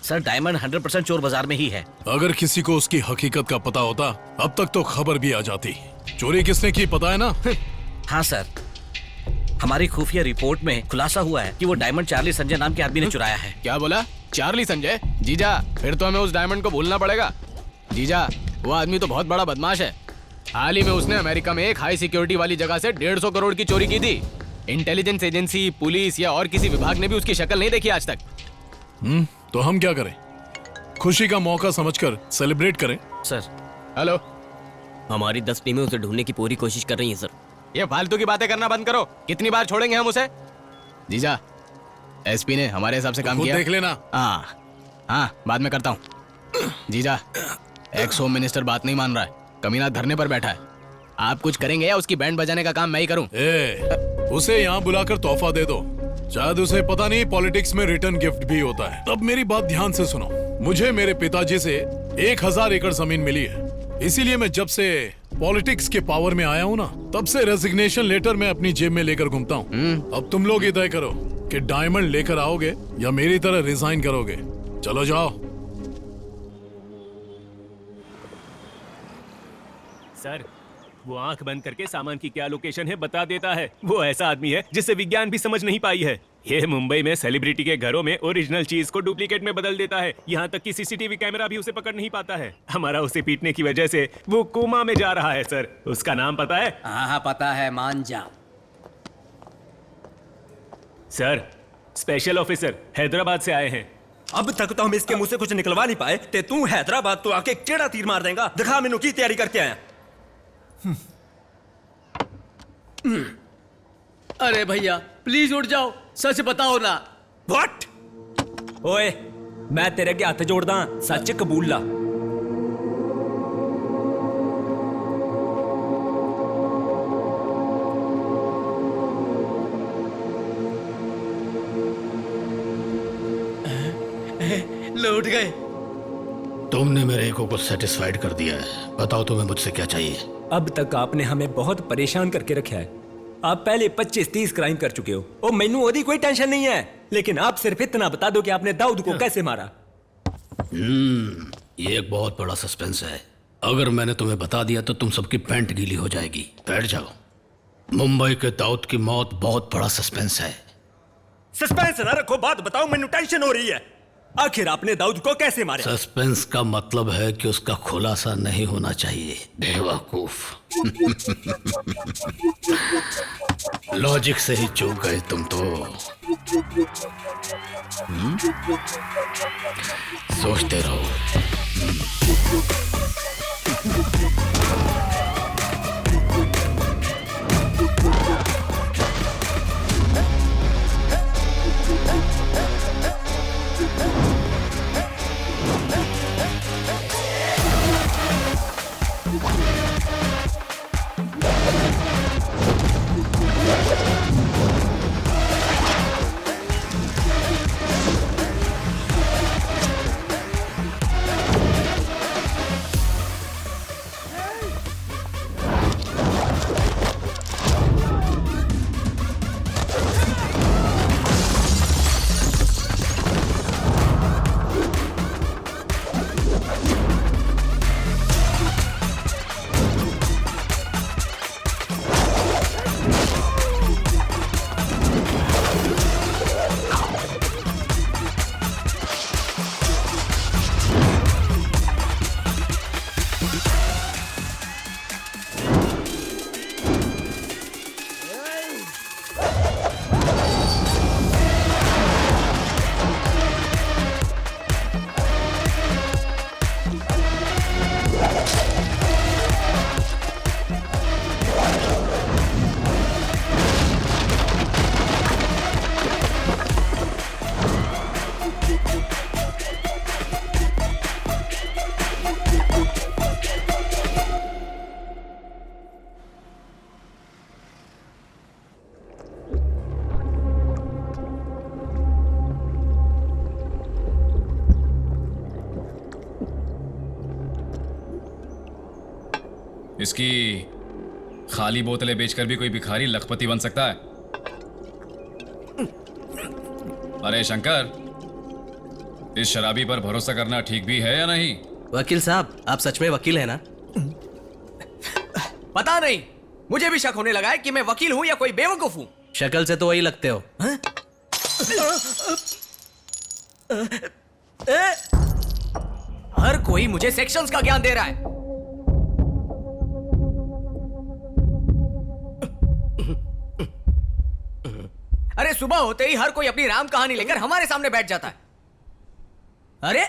सर डायमंड 100% चोर बाजार में ही है। अगर किसी को उसकी हकीकत का पता होता अब तक तो खबर भी आ जाती। चोरी किसने की पता है ना? हाँ सर, हमारी खुफिया रिपोर्ट में खुलासा हुआ है कि वो डायमंड चार्ली संजय नाम के आदमी ने चुराया है। क्या बोला? चार्ली संजय? जीजा फिर तो हमें उस डायमंड को भूलना पड़ेगा। जीजा वो आदमी तो बहुत बड़ा बदमाश है। हाल ही में उसने अमेरिका में एक हाई सिक्योरिटी वाली जगह से 150 करोड़ की चोरी की थी। इंटेलिजेंस एजेंसी, पुलिस या और किसी विभाग ने भी उसकी शक्ल नहीं देखी आज तक। तो हम क्या करें? खुशी का मौका समझकर सेलिब्रेट करें। सर हेलो, हमारी 10 टीमें उसे ढूंढने की पूरी कोशिश कर रही हैं सर। ये फालतू की बातें करना बंद करो। कितनी बार छोड़ेंगे हम उसे? जीजा एसपी ने हमारे हिसाब से काम खुद किया। देख लेना। हाँ बाद में करता हूँ। जीजा एक्स होम मिनिस्टर बात नहीं मान रहा है, कमीना धरने पर बैठा है। आप कुछ करेंगे या उसकी बैंड बजाने का काम मैं ही करूं? उसे यहाँ बुलाकर तोहफा दे दो। शायद उसे पता नहीं पॉलिटिक्स में रिटर्न गिफ्ट भी होता है। तब मेरी बात ध्यान से सुनो। मुझे मेरे पिताजी से 1000 एकड़ जमीन मिली है, इसीलिए मैं जब से पॉलिटिक्स के पावर में आया हूँ ना, तब से रेजिग्नेशन लेटर मैं अपनी जेब में लेकर घूमता हूँ। अब तुम लोग ही तय करो कि डायमंड लेकर आओगे या मेरी तरह रिजाइन करोगे। चलो जाओ। सर वो आंख बंद करके सामान की क्या लोकेशन है बता देता है। वो ऐसा आदमी है जिसे विज्ञान भी समझ नहीं पाई है। ये मुंबई में सेलिब्रिटी के घरों में ओरिजिनल चीज को डुप्लीकेट में बदल देता है। यहाँ तक कि सीसीटीवी कैमरा भी उसे पकड़ नहीं पाता है। हमारा उसे पीटने की वजह से वो कोमा में जा रहा है। सर उसका नाम पता है? हाँ पता है, मान जा। सर स्पेशल ऑफिसर हैदराबाद से आए हैं। अब तक तो हम इसके मुंह से कुछ निकलवा नहीं पाए ते तू हैदराबाद तो आके केड़ा तीर मार देगा। दिखा मैनू की तैयारी करके आया। अरे भैया प्लीज उठ जाओ, सच बताओ ना। व्हाट? ओए मैं तेरे अगे हाथ जोड़दा, सच कबूल ला। लौट गए। तुमने मेरे ईगो को सेटिस्फाइड कर दिया है। बताओ तुम्हें मुझसे क्या चाहिए? अब तक आपने हमें बहुत परेशान करके रखा है। आप पहले 25-30 क्राइम कर चुके हो। ओ मैनू ओदी कोई टेंशन नहीं है, लेकिन आप सिर्फ इतना बता दो कि आपने दाऊद को कैसे मारा। ये एक बहुत बड़ा सस्पेंस है। अगर मैंने तुम्हें बता दिया तो तुम सबकी पैंट गीली हो जाएगी। बैठ जाओ। मुंबई के दाऊद की मौत बहुत बड़ा सस्पेंस है। सस्पेंस ना रखो, बात बताओ, मैनू टेंशन हो रही है। आखिर आपने दाऊद को कैसे मारा? सस्पेंस का मतलब है कि उसका खुलासा नहीं होना चाहिए। बेवकूफ। लॉजिक से ही चूक गए तुम तो। सोचते रहो। इसकी खाली बोतलें बेचकर भी कोई भिखारी लखपति बन सकता है? अरे शंकर, इस शराबी पर भरोसा करना ठीक भी है या नहीं? वकील साहब, आप सच में वकील है ना? पता नहीं, मुझे भी शक होने लगा है कि मैं वकील हूं या कोई बेवकूफ हूं। शक्ल से तो वही लगते हो। हर कोई मुझे सेक्शंस का ज्ञान दे रहा है। अरे सुबह होते ही हर कोई अपनी राम कहानी लेकर हमारे सामने बैठ जाता है। अरे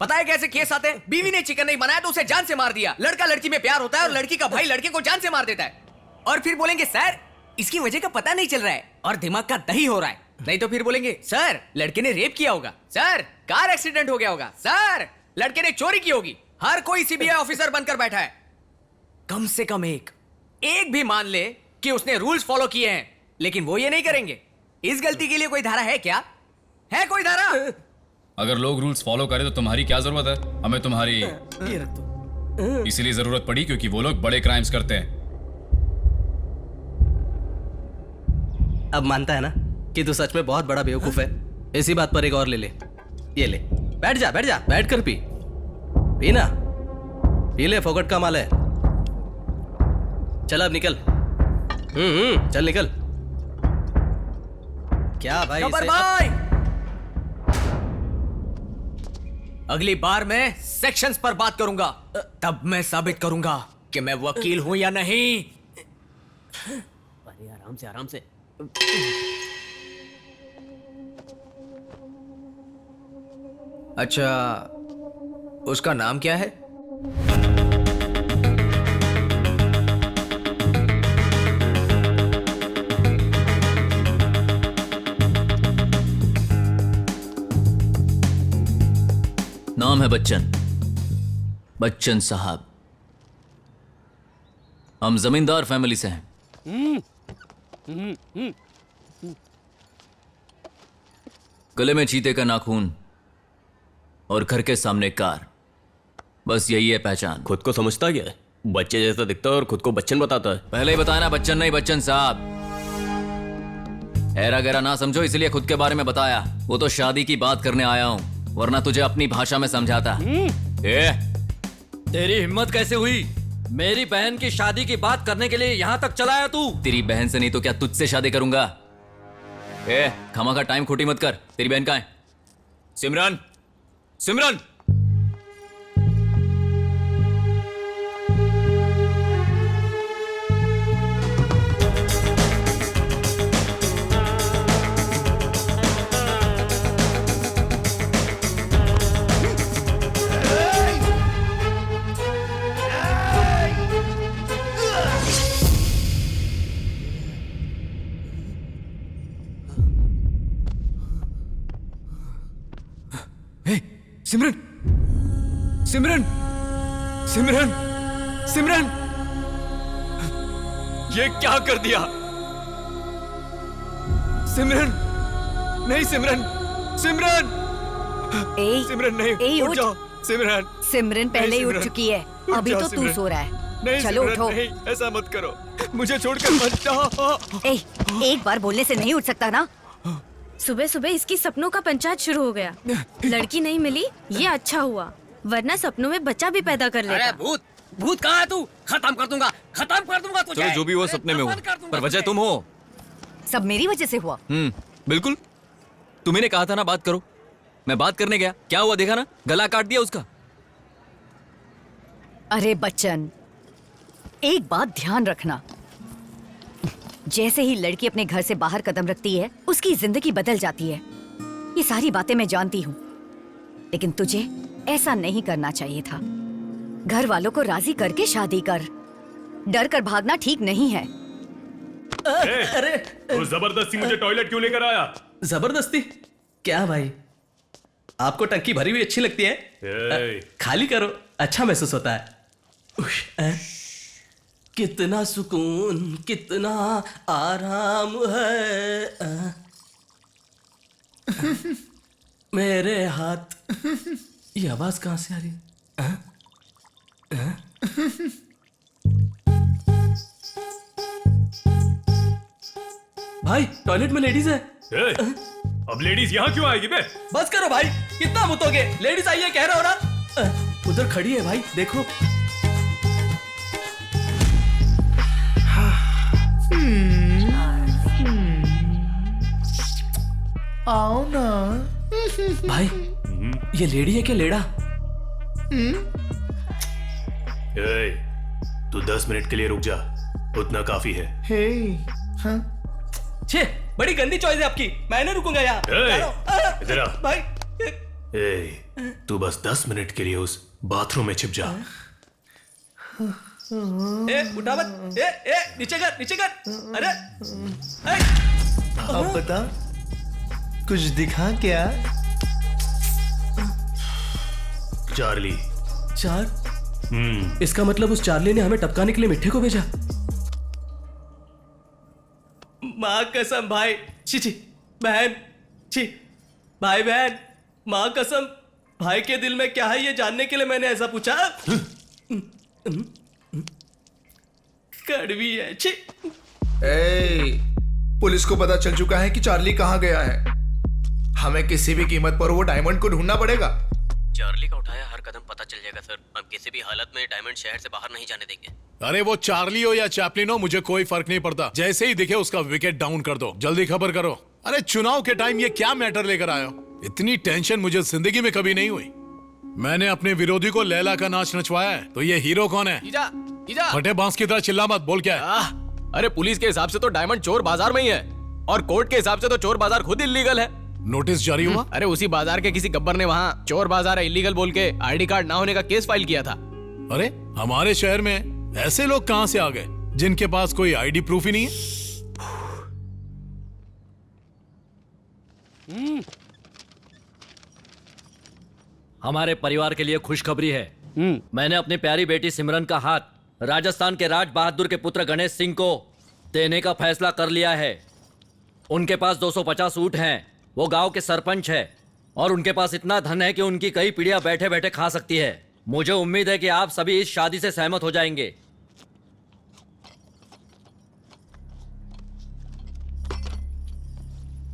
पता है कैसे केस आते हैं? बीवी ने चिकन नहीं बनाया तो उसे जान से मार दिया। लड़का लड़की में प्यार होता है और लड़की का भाई लड़के को जान से मार देता है। और फिर बोलेंगे सर इसकी वजह का पता नहीं चल रहा है और दिमाग का दही हो रहा है। नहीं तो फिर बोलेंगे सर लड़के ने रेप किया होगा, सर कार एक्सीडेंट हो गया होगा, सर लड़के ने चोरी की होगी। हर कोई सीबीआई ऑफिसर बनकर बैठा है। कम से कम एक भी मान ले कि उसने रूल्स फॉलो किए हैं, लेकिन वो ये नहीं करेंगे। इस गलती के लिए कोई धारा है क्या? है कोई धारा? अगर लोग रूल्स फॉलो करें तो तुम्हारी क्या जरूरत है? हमें तुम्हारी इसीलिए जरूरत पड़ी क्योंकि वो लोग बड़े क्राइम्स करते हैं। अब मानता है ना कि तू सच में बहुत बड़ा बेवकूफ है। इसी बात पर एक और ले ले। ये ले, बैठ जा बैठ कर पी ना, पी ले, फोकट का माल है। चल अब निकल। चल निकल। क्या भाई गब्बर भाई, अगली बार मैं सेक्शंस पर बात करूंगा, तब मैं साबित करूंगा कि मैं वकील हूं या नहीं। अरे आराम से। अच्छा, उसका नाम क्या है? नाम है बच्चन साहब। हम जमींदार फैमिली से हैं। गले में चीते का नाखून और घर के सामने कार, बस यही है पहचान। खुद को समझता क्या है? बच्चे जैसा दिखता है और खुद को बच्चन बताता है। पहले ही बताया ना, बच्चन नहीं बच्चन साहब। ऐरा गैरा ना समझो इसलिए खुद के बारे में बताया। वो तो शादी की बात करने आया हूं, वरना तुझे अपनी भाषा में समझाता। तेरी हिम्मत कैसे हुई मेरी बहन की शादी की बात करने के लिए यहाँ तक चला आया तू? तेरी बहन से नहीं तो क्या तुझसे शादी करूंगा? खमा का टाइम खोटी मत कर। तेरी बहन कहाँ है? सिमरन, सिमरन। सिमरन, सिमरन, सिमरन, सिमरन, ये क्या कर दिया? सिमरन, नहीं सिमरन, सिमरन, सिमरन नहीं, उठ जाओ सिमरन। सिमरन पहले ही उठ चुकी है, अभी तो तू सो रहा है। नहीं चलो सिमरन, उठो। नहीं, ऐसा मत करो, मुझे छोड़कर मत जाओ। एक बार बोलने से नहीं उठ सकता ना? सुबह सुबह इसकी सपनों का पंचायत शुरू हो गया। लड़की नहीं मिली, ये अच्छा हुआ, वरना सपनों में बच्चा भी पैदा कर लेता। अरे भूत कहाँ है तू? खत्म कर दूंगा तुझे। चलो जो भी हुआ सपने में हुआ, पर वजह तुम हो। सब मेरी वजह से हुआ। बिल्कुल, तुम्ही ने कहा था ना बात करो। मैं बात करने गया, क्या हुआ देखा ना, गला काट दिया उसका। अरे बच्चन, एक बात ध्यान रखना, जैसे ही लड़की अपने घर से बाहर कदम रखती है उसकी जिंदगी बदल जाती है। ये सारी बातें मैं जानती हूँ, लेकिन तुझे ऐसा नहीं करना चाहिए था। घर वालों को राजी करके शादी कर। डर कर भागना ठीक नहीं है। अरे तो जबरदस्ती मुझे टॉयलेट क्यों लेकर आया? जबरदस्ती क्या भाई? आपको टंकी भरी हुई अच्छी लगती है? खाली करो, अच्छा महसूस होता है। कितना सुकून, कितना आराम है मेरे हाथ। ये आवाज कहां से आ रही है? भाई टॉयलेट में लेडीज है। अब लेडीज यहाँ क्यों आएगी बे? बस करो भाई, कितना मुतोगे? लेडीज आई है कह रहा हो ना। उधर खड़ी है भाई, देखो। आओ ना। भाई ये लेडी है क्या लेड़ा? ए, तू 10 मिनट के लिए रुक जा, उतना काफी है। हे, हाँ? छे, बड़ी गंदी चॉइस है आपकी, मैं नहीं रुकूंगा यहाँ। इधर आ। भाई ए, तू बस 10 मिनट के लिए उस बाथरूम में छिप जा। ए उठा मत, ए नीचे कर, नीचे कर। अरे अब बता, कुछ दिखा क्या? चार्ली। इसका मतलब उस चार्ली ने हमें टपकाने के लिए मिठ्ठे को भेजा। माँ कसम भाई, छी बहन, छी भाई बहन, माँ कसम, भाई के दिल में क्या है ये जानने के लिए मैंने ऐसा पूछा। कड़वी है, छी। पुलिस को पता चल चुका है कि चार्ली कहाँ गया है। हमें किसी भी कीमत पर वो डायमंड को ढूंढना पड़ेगा। चार्ली का उठाया हर कदम पता चल जाएगा सर। हम किसी भी हालत में डायमंड शहर से बाहर नहीं जाने देंगे। अरे वो चार्ली हो या चैपलिन हो, मुझे कोई फर्क नहीं पड़ता। जैसे ही दिखे उसका विकेट डाउन कर दो। जल्दी खबर करो। अरे चुनाव के टाइम ये क्या मैटर लेकर आए हो? इतनी टेंशन मुझे जिंदगी में कभी नहीं हुई। मैंने अपने विरोधी को लैला का नाच नचवाया है, तो ये हीरो कौन है? फटे बांस की तरह चिल्ला मत, बोल क्या है? अरे पुलिस के हिसाब से तो डायमंड चोर बाजार में ही है, और कोर्ट के हिसाब से तो चोर बाजार खुद इल्लीगल है। नोटिस जारी हुआ? अरे उसी बाजार के किसी गब्बर ने वहाँ चोर बाजार है इल्लीगल बोल के आईडी कार्ड ना होने का केस फाइल किया था। अरे हमारे शहर में ऐसे लोग कहां से आ गए जिनके पास कोई आईडी प्रूफ ही नहीं है? हमारे परिवार के लिए खुशखबरी है। मैंने अपनी प्यारी बेटी सिमरन का हाथ राजस्थान के राज बहादुर के पुत्र गणेश सिंह को देने का फैसला कर लिया है। उनके पास 250 ऊंट हैं, वो गांव के सरपंच है, और उनके पास इतना धन है कि उनकी कई पीढ़ियां बैठे बैठे खा सकती है। मुझे उम्मीद है कि आप सभी इस शादी से सहमत हो जाएंगे।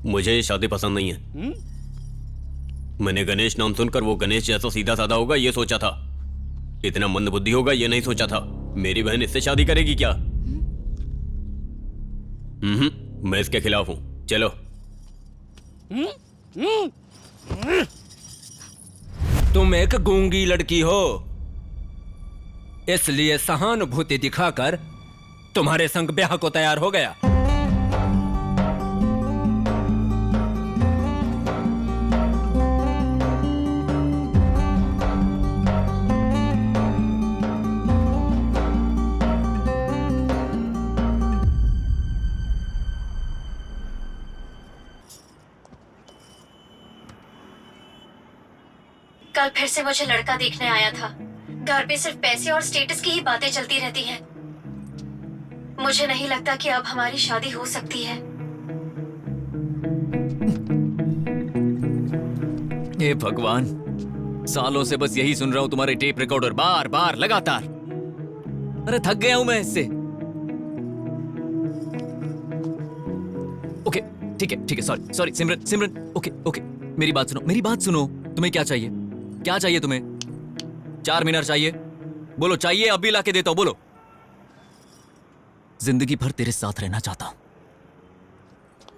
मुझे ये शादी पसंद नहीं है। मैंने गणेश नाम सुनकर वो गणेश जैसा सीधा साधा होगा ये सोचा था, इतना मंदबुद्धि होगा ये नहीं सोचा था। मेरी बहन इससे शादी करेगी क्या? मैं इसके खिलाफ हूं। चलो। तुम एक गूंगी लड़की हो, इसलिए सहानुभूति दिखाकर तुम्हारे संग ब्याह को तैयार हो गया। कल फिर से मुझे लड़का देखने आया था। घर पे सिर्फ पैसे और स्टेटस की ही बातें चलती रहती हैं। मुझे नहीं लगता कि अब हमारी शादी हो सकती है। हे भगवान, सालों से बस यही सुन रहा हूं तुम्हारे टेप रिकॉर्डर बार बार लगातार। अरे थक गया हूं मैं इससे। ओके ठीक है सॉरी सिमरन ओके मेरी बात सुनो। तुम्हें क्या चाहिए? क्या चाहिए तुम्हें? 4 मीनार चाहिए? बोलो चाहिए, अभी लाके देता हूं, बोलो। जिंदगी भर तेरे साथ रहना चाहता हूं,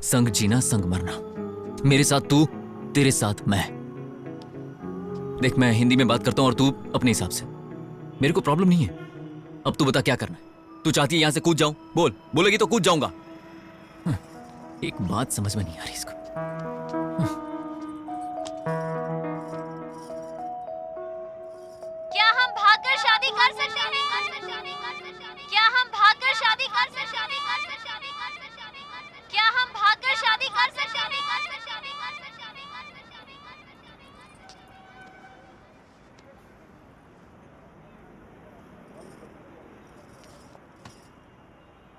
संग जीना संग मरना, मेरे साथ तू, तेरे साथ मैं। देख मैं हिंदी में बात करता हूं और तू अपने हिसाब से। मेरे को प्रॉब्लम नहीं है। अब तू बता क्या करना है? तू चाहती है यहां से कूद जाऊं? बोलेगी तो कूद जाऊंगा। एक बात समझ में नहीं आ रही इसको। क्या हम भागकर शादी कर सकते हैं? क्या हम भागकर शादी कर सकते हैं? क्या हम भागकर शादी कर सकते हैं?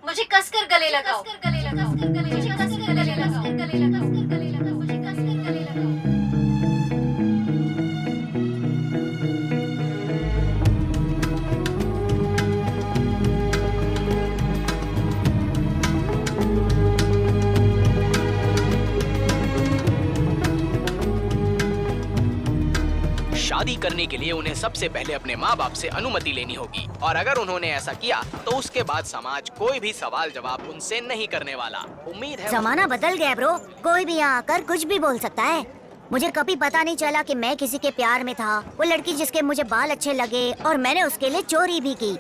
मुझे कसकर गले लगाओ। मुझे कसकर गले लगाओ। मुझे कसकर गले लगाओ। शादी करने के लिए उन्हें सबसे पहले अपने माँ बाप से अनुमति लेनी होगी, और अगर उन्होंने ऐसा किया तो उसके बाद समाज कोई भी सवाल जवाब उनसे नहीं करने वाला। उम्मीद है जमाना बदल गया ब्रो, कोई भी यहाँ आकर कुछ भी बोल सकता है। मुझे कभी पता नहीं चला कि मैं किसी के प्यार में था। वो लड़की जिसके मुझे बाल अच्छे लगे और मैंने उसके लिए चोरी भी की।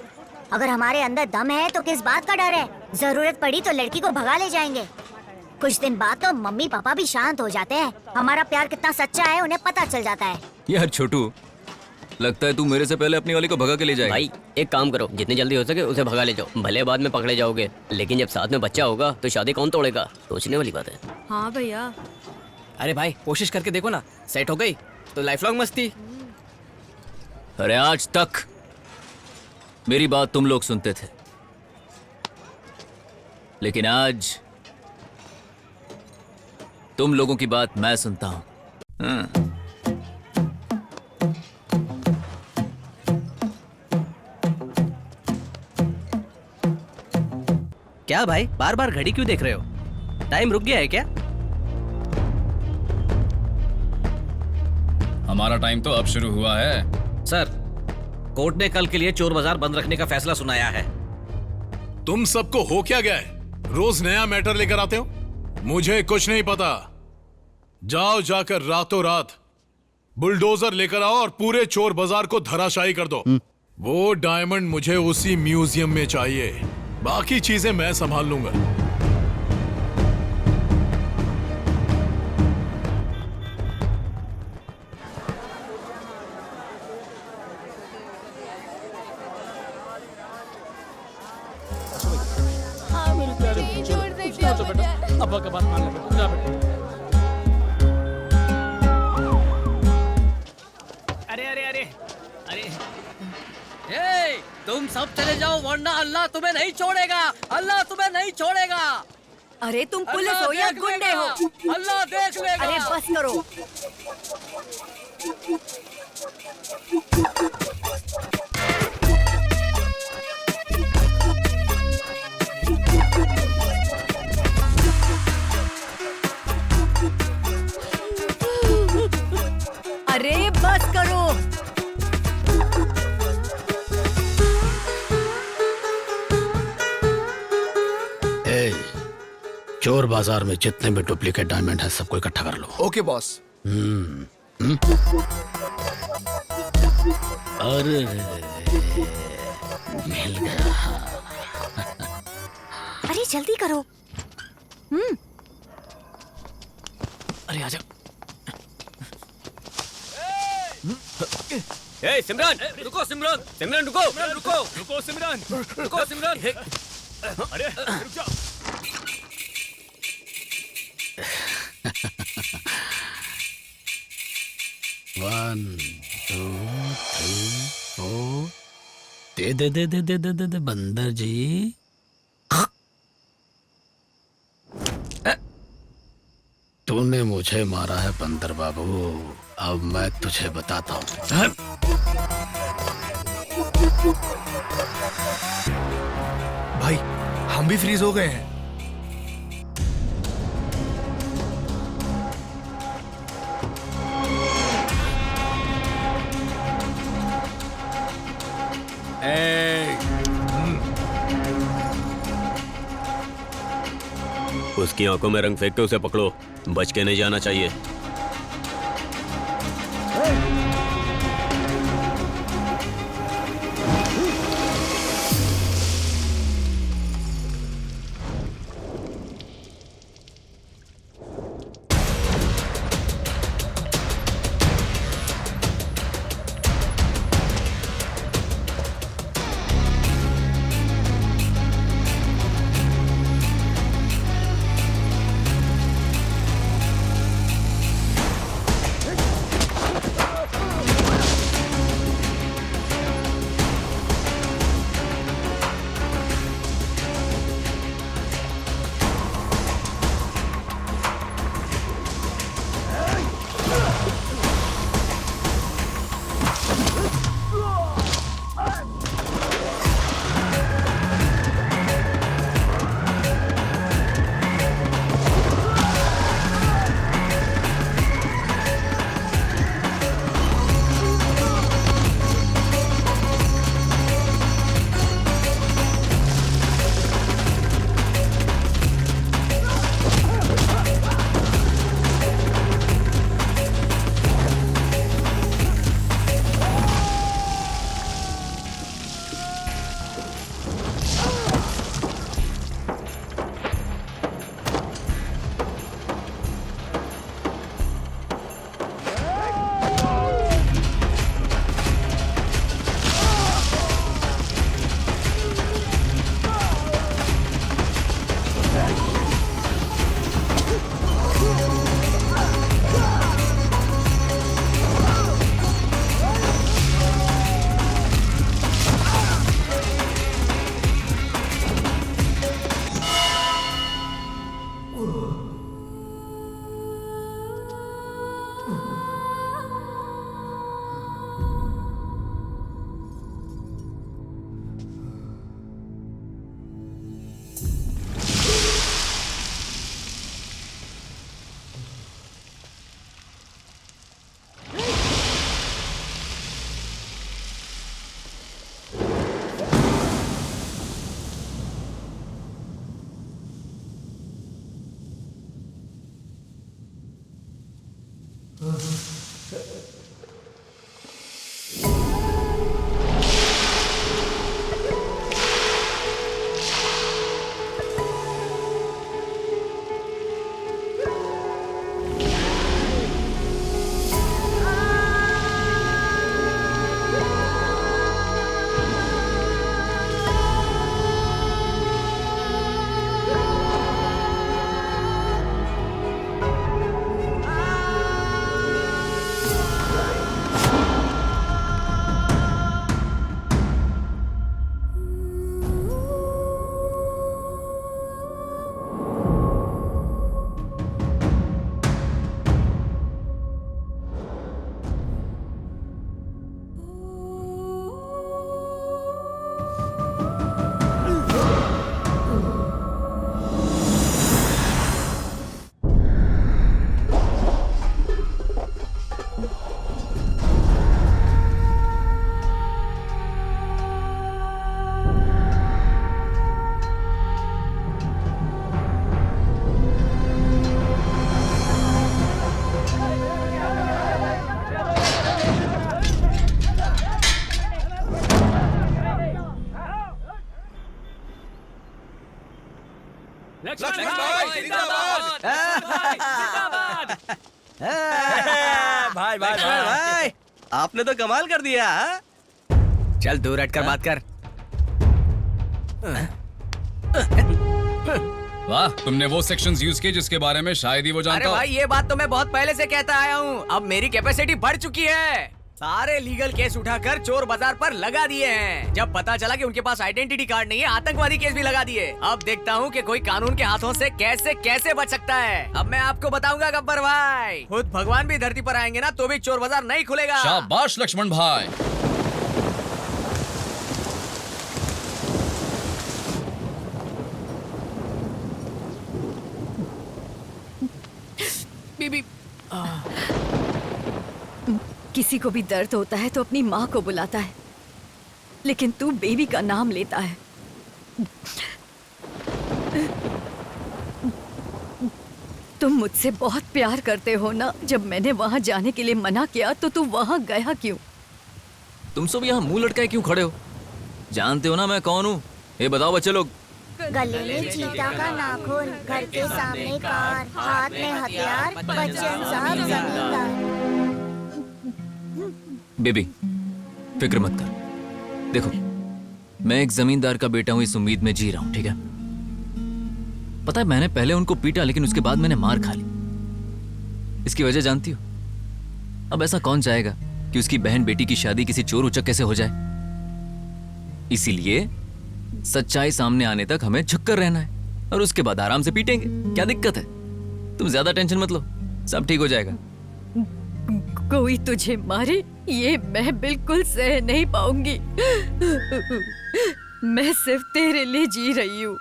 अगर हमारे अंदर दम है तो किस बात का डर है? जरूरत पड़ी तो लड़की को भगा ले जाएंगे। कुछ दिन बाद तो मम्मी पापा भी शांत हो जाते हैं। हमारा प्यार कितना सच्चा है उन्हें पता चल जाता है। यार छोटू, लगता है तू मेरे से पहले अपनी वाली को भगा के ले जाएगा। भाई एक काम करो, जितनी जल्दी हो सके उसे भगा ले जाओ। भले बाद में पकड़े जाओगे, लेकिन जब साथ में बच्चा होगा तो शादी कौन तोड़ेगा? सोचने वाली बात है। हाँ भैया। अरे भाई कोशिश करके देखो ना, सेट हो गई तो लाइफ लॉन्ग मस्ती। अरे आज तक मेरी बात तुम लोग सुनते थे, लेकिन आज तुम लोगों की बात मैं सुनता हूं। क्या भाई बार बार घड़ी क्यों देख रहे हो? टाइम रुक गया है क्या? हमारा टाइम तो अब शुरू हुआ है। सर, कोर्ट ने कल के लिए चोर बाजार बंद रखने का फैसला सुनाया है। तुम सबको हो क्या गया है? रोज नया मैटर लेकर आते हो। मुझे कुछ नहीं पता। जाओ जाकर रातों रात बुलडोजर लेकर आओ और पूरे चोर बाजार को धराशायी कर दो। वो डायमंड मुझे उसी म्यूजियम में चाहिए। बाकी चीजें मैं संभाल लूंगा। अब्बा का बात मान ले बेटा, जा बेटा। अरे अरे अरे अरे हे, तुम सब चले जाओ वरना अल्लाह तुम्हें नहीं छोड़ेगा। अल्लाह तुम्हें नहीं छोड़ेगा। अरे तुम पुलिस हो या गुंडे हो? अल्लाह देख लेगा। अरे बस करो। अरे बस करो। चोर बाजार में जितने भी डुप्लीकेट डायमंड है सबको इकट्ठा कर लो। Okay boss. अरे मिल गया। अरे जल्दी करो। अरे आजा। ए सिमरन, रुको सिमरन, सिमरन रुको, रुको रुको सिमरन, रुको सिमरन। अरे रुक जाओ। One two three four. दे दे दे दे दे दे दे दे बंदर जी। तूने मुझे मारा है बंदर बाबू, अब मैं तुझे बताता हूँ। भाई हम भी फ्रीज हो गए हैं। उसकी आंखों में रंग फेंक के उसे पकड़ो, बच के नहीं जाना चाहिए। भाई भाई भाई भाई आपने तो कमाल कर दिया। हाँ? चल दूर हटकर बात कर। वाह, तुमने वो सेक्शंस यूज किए जिसके बारे में शायद ही वो जानता अरे हो। भाई ये बात तो मैं बहुत पहले से कहता आया हूँ। अब मेरी कैपेसिटी बढ़ चुकी है। सारे लीगल केस उठाकर चोर बाजार पर लगा दिए हैं। जब पता चला कि उनके पास आइडेंटिटी कार्ड नहीं है, आतंकवादी केस भी लगा दिए। अब देखता हूँ कि कोई कानून के हाथों से कैसे कैसे बच सकता है। अब मैं आपको बताऊंगा गब्बर भाई, खुद भगवान भी धरती पर आएंगे ना तो भी चोर बाजार नहीं खुलेगा। शाबाश लक्ष्मण भाई। बीबी किसी को भी दर्द होता है तो अपनी माँ को बुलाता है, लेकिन तू बेबी का नाम लेता है। तुम मुझसे बहुत प्यार करते हो ना। जब मैंने वहाँ जाने के लिए मना किया तो तू वहाँ गया क्यों? तुम सब यहाँ मुंह लटकाए क्यों खड़े हो? जानते हो ना मैं कौन हूँ? ये बताओ बच्चे लोग। गले में चीता का नाखून, घर के सामने कार, हाथ में हथियार, बच्चन साहब जमींदार। बेबी फिक्र मत कर। देखो मैं एक जमींदार का बेटा हूँ, इस उम्मीद में जी रहा हूँ, ठीक है? पता है मैंने पहले उनको पीटा, लेकिन उसके बाद मैंने मार खा ली। इसकी वजह जानती हो? अब ऐसा कौन चाहेगा कि उसकी बहन बेटी की शादी किसी चोर उचक कैसे हो जाए? इसीलिए सच्चाई सामने आने तक हमें झुककर रहना है और उसके बाद आराम से पीटेंगे। क्या दिक्कत है? तुम ज्यादा टेंशन मत लो, सब ठीक हो जाएगा। कोई तुझे मारे ये मैं बिल्कुल सह नहीं पाऊंगी। मैं सिर्फ तेरे लिए जी रही हूँ।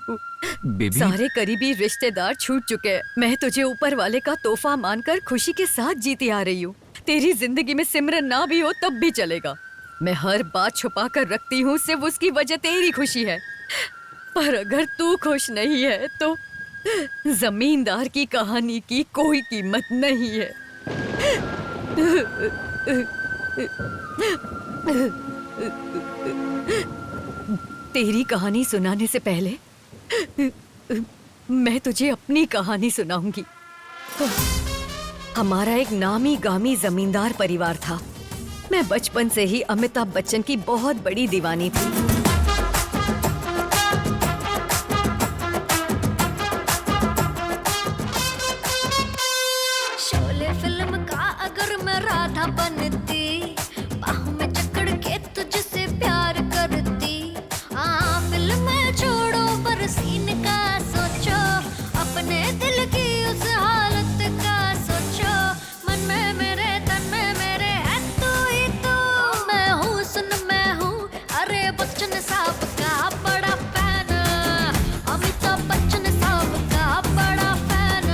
बेबी सारे करीबी रिश्तेदार छूट चुके हैं। मैं तुझे ऊपर वाले का तोहफा मानकर खुशी के साथ जीती आ रही हूँ। तेरी जिंदगी में सिमरन ना भी हो तब भी चलेगा। मैं हर बात छुपा कर रखती हूँ, सिर्फ उसकी वजह तेरी खुशी है। पर अगर तू खुश नहीं है तो जमींदार की कहानी की कोई कीमत नहीं है। तेरी कहानी सुनाने से पहले मैं तुझे अपनी कहानी सुनाऊंगी। हमारा एक नामी गामी जमींदार परिवार था। मैं बचपन से ही अमिताभ बच्चन की बहुत बड़ी दीवानी थी। शोले फिल्म का अगर मैं राधा बनती, बाहों में जकड़ के तुझसे प्यार करती। फिल्म में छोड़ो पर सीन का सोचो, अपने दिल की उस हालत का सोचो। मन में मेरे तन में मेरे है तू ही तू। मैं हूँ सुन मैं हूँ, अरे बच्चन साहब का बड़ा फैन। अमिताभ बच्चन साहब का बड़ा फैन।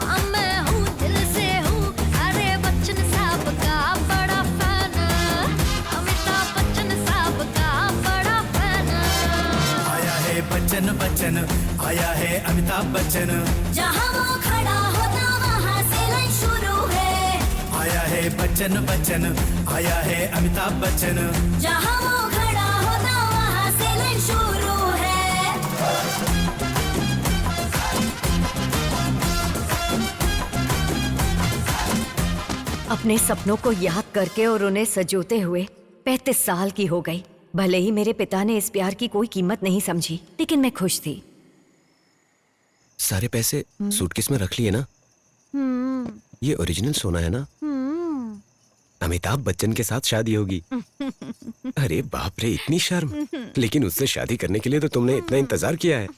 हाँ मैं हूँ दिल से हूँ, अरे बच्चन साहब का बड़ा फैन। अमिताभ बच्चन साहब का बड़ा फैन। आया है बच्चन बच्चन, आया है अमिताभ बच्चन। जहाँ वो खड़ा होता वहाँ से लाइन शुरू है। है बच्चन बच्चन, आया है अमिताभ बच्चन। जहाँ वो खड़ा होता वहाँ से लाइन शुरू है। अपने सपनों को याद करके और उन्हें सजोते हुए 35 साल की हो गई। भले ही मेरे पिता ने इस प्यार की कोई कीमत नहीं समझी, लेकिन मैं खुश थी। सारे पैसे सूटकेस में रख लिए ना? ये ओरिजिनल सोना है ना? अमिताभ बच्चन के साथ शादी होगी। अरे बाप रे, इतनी शर्म। लेकिन उससे शादी करने के लिए तो तुमने इतना इंतजार किया है।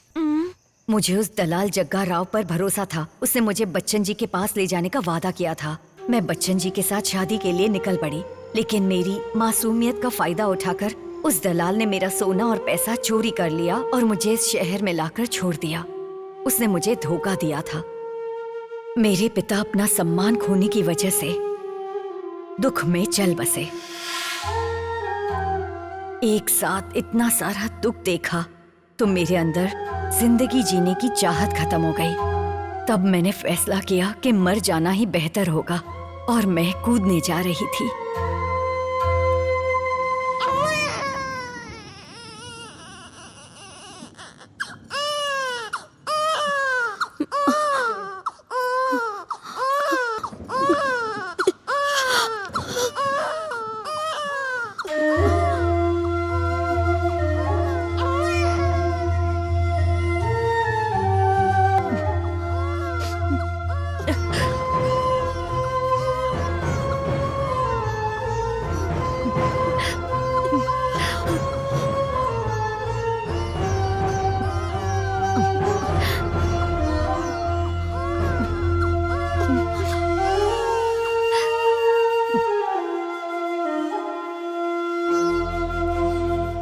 मुझे उस दलाल जग्गा राव पर भरोसा था। उसने मुझे बच्चन जी के पास ले जाने का वादा किया था। मैं बच्चन जी के साथ शादी के लिए निकल पड़ी, लेकिन मेरी मासूमियत का फायदा उठाकर उस दलाल ने मेरा सोना और पैसा चोरी कर लिया और मुझे इस शहर में लाकर छोड़ दिया। उसने मुझे धोखा दिया था। मेरे पिता अपना सम्मान खोने की वजह से दुख में चल बसे। एक साथ इतना सारा दुख देखा तो मेरे अंदर जिंदगी जीने की चाहत खत्म हो गई। तब मैंने फैसला किया कि मर जाना ही बेहतर होगा और मैं कूदने जा रही थी।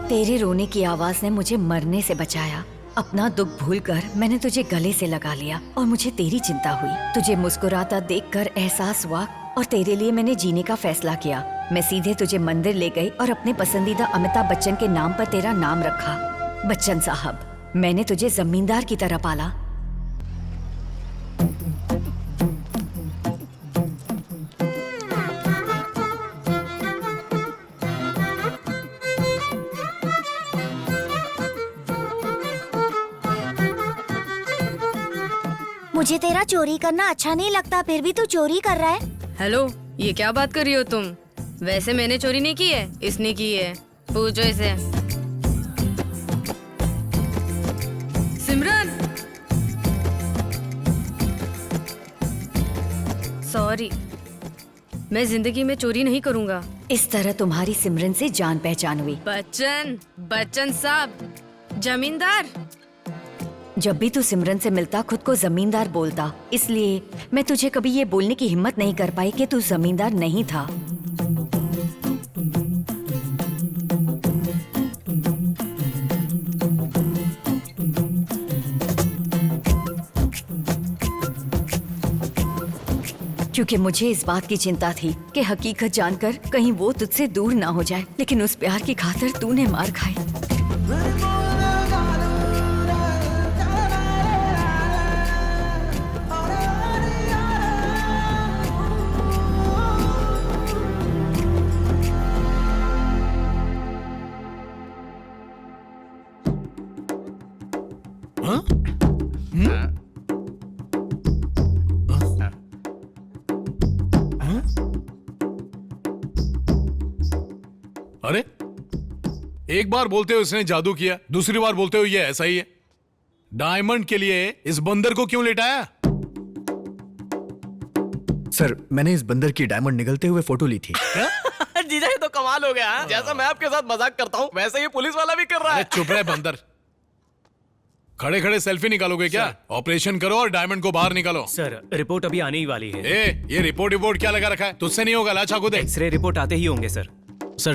तेरे रोने की आवाज ने मुझे मरने से बचाया। अपना दुख भूलकर मैंने तुझे गले से लगा लिया और मुझे तेरी चिंता हुई। तुझे मुस्कुराता देखकर एहसास हुआ और तेरे लिए मैंने जीने का फैसला किया। मैं सीधे तुझे मंदिर ले गई और अपने पसंदीदा अमिताभ बच्चन के नाम पर तेरा नाम रखा। बच्चन साहब, मैंने तुझे जमींदार की तरह पाला। मुझे तेरा चोरी करना अच्छा नहीं लगता, फिर भी तू चोरी कर रहा है। हेलो, ये क्या बात कर रही हो तुम? वैसे मैंने चोरी नहीं की है, इसने की है। पूछो इसे। सिमरन, सॉरी, मैं जिंदगी में चोरी नहीं करूंगा। इस तरह तुम्हारी सिमरन से जान पहचान हुई। बच्चन साहब, जमींदार। जब भी तू सिमरन से मिलता खुद को जमींदार बोलता, इसलिए मैं तुझे कभी ये बोलने की हिम्मत नहीं कर पाई कि तू जमींदार नहीं था। क्योंकि मुझे इस बात की चिंता थी कि हकीकत जानकर कहीं वो तुझसे दूर ना हो जाए, लेकिन उस प्यार की खातिर तूने मार खाई। अरे, एक बार बोलते हो इसने जादू किया, दूसरी बार बोलते हो ये ऐसा ही है। डायमंड के लिए इस बंदर को क्यों लेटाया? सर, मैंने इस बंदर की डायमंड निगलते हुए फोटो ली थी। जीजा, ये तो कमाल हो गया। जैसा मैं आपके साथ मजाक करता हूँ वैसे ये पुलिस वाला भी कर रहा है। चुप रहे बंदर। खड़े खड़े सेल्फी निकालोगे क्या? ऑपरेशन करो और डायमंड को बाहर निकालो। सर, रिपोर्ट अभी आने ही वाली है। ये रिपोर्ट क्या लगा रखा है? तुझसे नहीं होगा, लाचा को दे। एक्सरे रिपोर्ट आते ही होंगे सर। सर,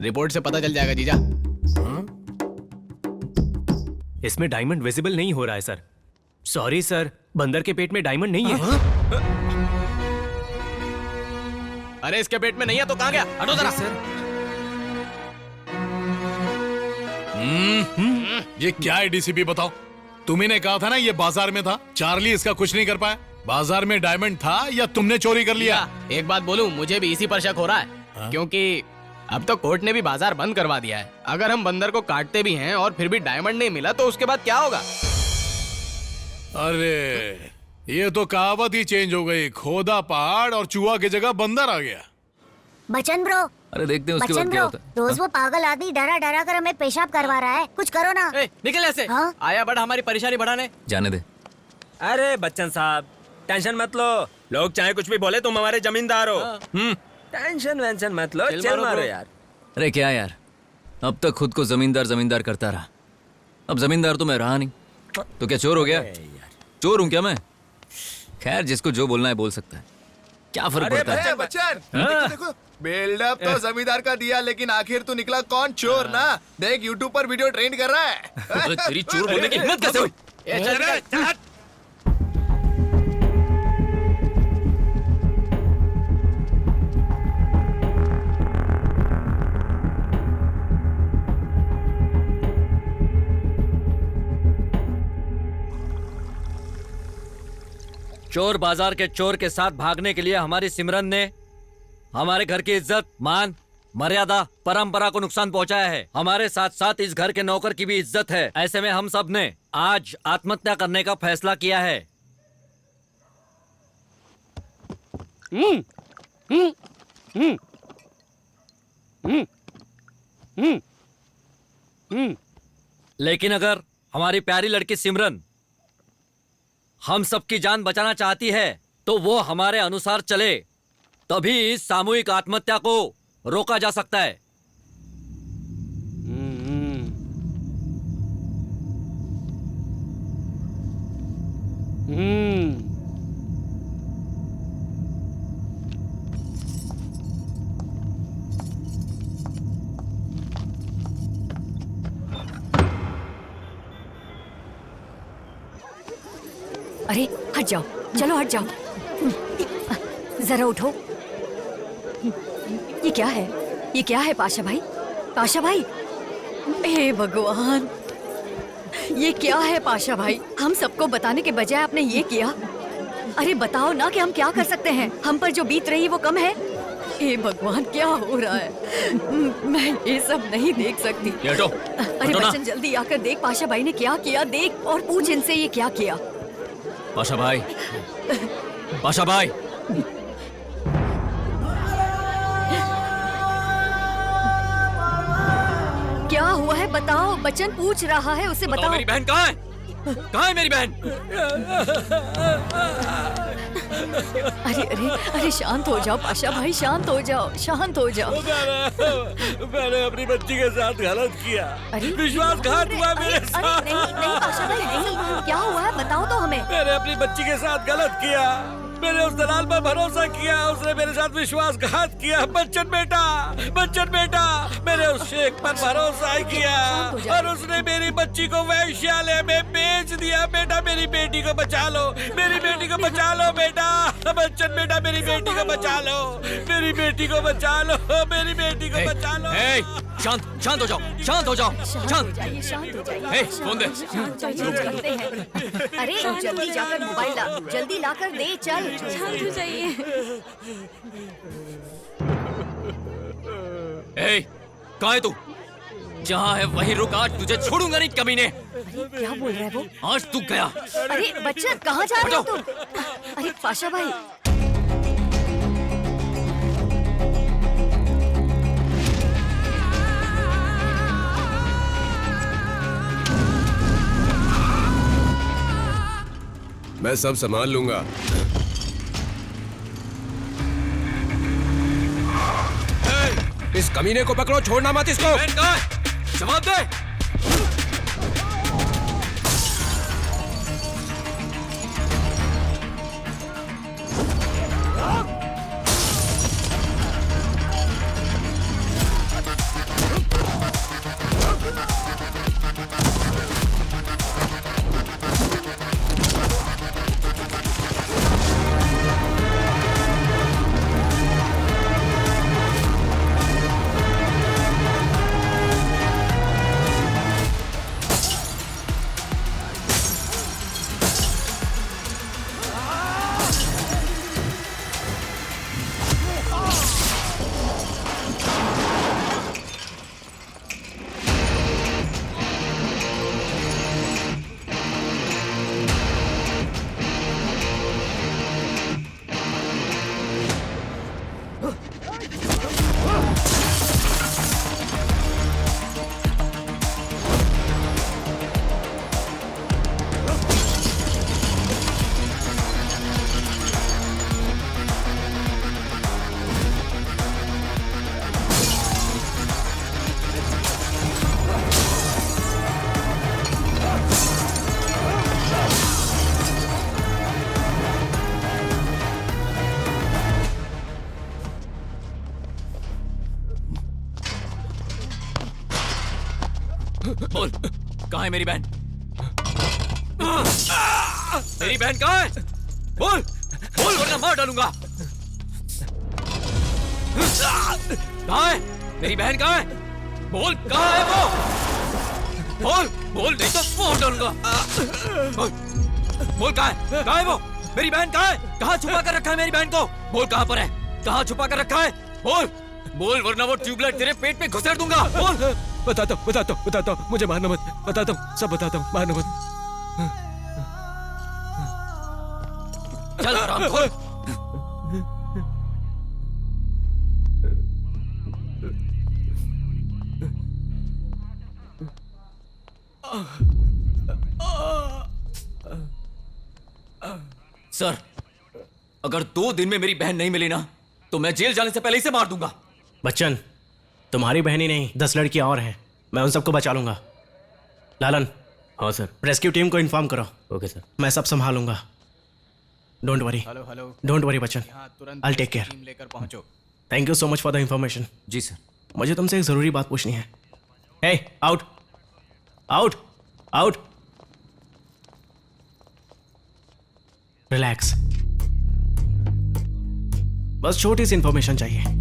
रिपोर्ट से पता चल जाएगा जीजा। इसमें डायमंड विजिबल नहीं हो रहा है सर। सॉरी सर, बंदर के पेट में डायमंड नहीं है। अरे इसके पेट में नहीं है तो कहाँ गया? हटो जरा। ये क्या है डीसीपी, बताओ। तुम्ही ने कहा था ना ये बाजार में था। चार्ली इसका कुछ नहीं कर पाया। बाजार में डायमंड था या तुमने चोरी कर लिया? एक बात बोलूं, मुझे भी इसी पर शक हो रहा है। क्योंकि अब तो कोर्ट ने भी बाजार बंद करवा दिया है। अगर हम बंदर को काटते भी हैं और फिर भी डायमंड नहीं मिला तो उसके बाद क्या होगा? अरे ये तो कहावत ही चेंज हो गई। खोदा पहाड़ और चूहा की जगह बंदर आ गया। बच्चन ब्रो, अरे देखते हैं उसके बच्चन बाद क्या ब्रो, होता है। रोज वो पागल आदमी डरा डरा कर हमें पेशाब करवा रहा है। कुछ करो ना। निकल ऐसे। आया बड़ा हमारी परेशानी बढ़ाने। जाने दे। अरे बच्चन साहब टेंशन मत लो, लोग चाहे कुछ भी बोले, तुम हमारे जमींदार हो। टेंशन वेंशन मत लो, चल मारो यार। अरे क्या यार, अब तक खुद को जमींदार जमींदार करता रहा, अब जमींदार तो मैं रहा नहीं, तो क्या चोर हो गया? चोर हूं क्या मैं? खैर जिसको जो बोलना है बोल सकता है, क्या फर्क पड़ता है? बच्चन देखो, बिल्डअप तो जमींदार का दिया, लेकिन आखिर तू निकला कौन चोर ना? देख यूट्यूब पर वीडियो ट्रेंड कर रहा है। तेरी चोर बोलने की हिम्मत कैसे हुई? चोर बाजार के चोर के साथ भागने के लिए हमारी सिमरन ने हमारे घर की इज्जत, मान, मर्यादा, परंपरा को नुकसान पहुंचाया है। हमारे साथ साथ इस घर के नौकर की भी इज्जत है। ऐसे में हम सब ने आज आत्महत्या करने का फैसला किया है। लेकिन अगर हमारी प्यारी लड़की सिमरन हम सबकी जान बचाना चाहती है तो वो हमारे अनुसार चले, तभी इस सामूहिक आत्महत्या को रोका जा सकता है। अरे हट जाओ, चलो हट जाओ, जरा उठो। ये क्या है? ये क्या है पाशा भाई? पाशा भाई, हे भगवान, ये क्या है पाशा भाई? हम सबको बताने के बजाय आपने ये किया। अरे बताओ ना कि हम क्या कर सकते हैं? हम पर जो बीत रही वो कम है? हे भगवान, क्या हो रहा है? मैं ये सब नहीं देख सकती। अरे बच्चन जल्दी आकर देख पाशा भाई ने क्या किया, देख और पूछ इनसे ये क्या किया। पाशा भाई, पाशा भाई, क्या हुआ है बताओ? बच्चन पूछ रहा है, उसे बताओ। मेरी बहन कहाँ है? कहाँ है मेरी बहन? अरे अरे अरे शांत हो जाओ पाशा भाई, शांत हो जाओ, शांत हो जाओ। मैंने अपनी बच्ची के साथ गलत किया। विश्वासघात हुआ मेरे साथ। नहीं नहीं पाशा भाई नहीं, क्या हुआ है बताओ तो हमें। मैंने अपनी बच्ची के साथ गलत किया। मैंने उस दलाल पर भरोसा किया, उसने मेरे साथ विश्वासघात किया। बच्चन बेटा, बच्चन बेटा, मैंने उस शेख पर भरोसा किया और उसने मेरी बच्ची को वैश्यालय में बेच दिया। बेटा मेरी बेटी को बचा लो, मेरी बेटी को बचा लो बेटा। बच्चन बेटा, मेरी बेटी को बचा लो, मेरी बेटी को बचा लो, मेरी बेटी को बचा लो। शांत शांत हो जाओ, शांत हो जाओ, शांत। शांत हो जाइए। फोन दे। अरे जल्दी जाकर मोबाइल ला, जल्दी लाकर दे, चल। शांत हो जाइए। कहाँ है तू? जहाँ है वहीं रुक, आज तुझे छोड़ूंगा नहीं कमीने। क्या बोल रहा है वो? आज तू गया। अरे बच्चा कहाँ जा रहे हो तुम? अरे पाशा भाई, मैं सब संभाल लूंगा। इस कमीने को पकड़ो, छोड़ना मत इसको। जवाब दे। है मेरी बहन? मेरी बहन कहाँ है? बोल बोल वरना मार डालूंगा। कहाँ है मेरी बहन? कहाँ है? बोल कहाँ है वो? बोल बोल नहीं तो मार डालूंगा। बोल कहाँ है? कहाँ है वो? मेरी बहन कहाँ है? कहाँ छुपा कर रखा है मेरी बहन को? बोल कहाँ पर है? कहाँ छुपा कर रखा है? बोल बोल वरना वो ट्यूबलाइट तेरे पेट में घुसेड़ दूंगा। बोल। बताता हूँ, मुझे मारना मत। बताता हूँ, सब बताता हूँ, मारना मत। चल हरामखोर। सर, अगर 2 दिन में मेरी बहन नहीं मिली ना तो मैं जेल जाने से पहले इसे मार दूंगा। बच्चन, तुम्हारी बहन ही नहीं 10 लड़कियां और हैं, मैं उन सबको बचा लूंगा। लालन। हाँ सर। रेस्क्यू टीम को इन्फॉर्म करो। Okay sir. मैं सब संभालूंगा। Don't worry. Hello don't worry Bachchan, तुरंत आई टेक केयर। टीम लेकर पहुंचो। Thank you so much for the information. जी सर। मुझे तुमसे एक जरूरी बात पूछनी है। Hey, out out out. Relax, बस छोटी सी इंफॉर्मेशन चाहिए।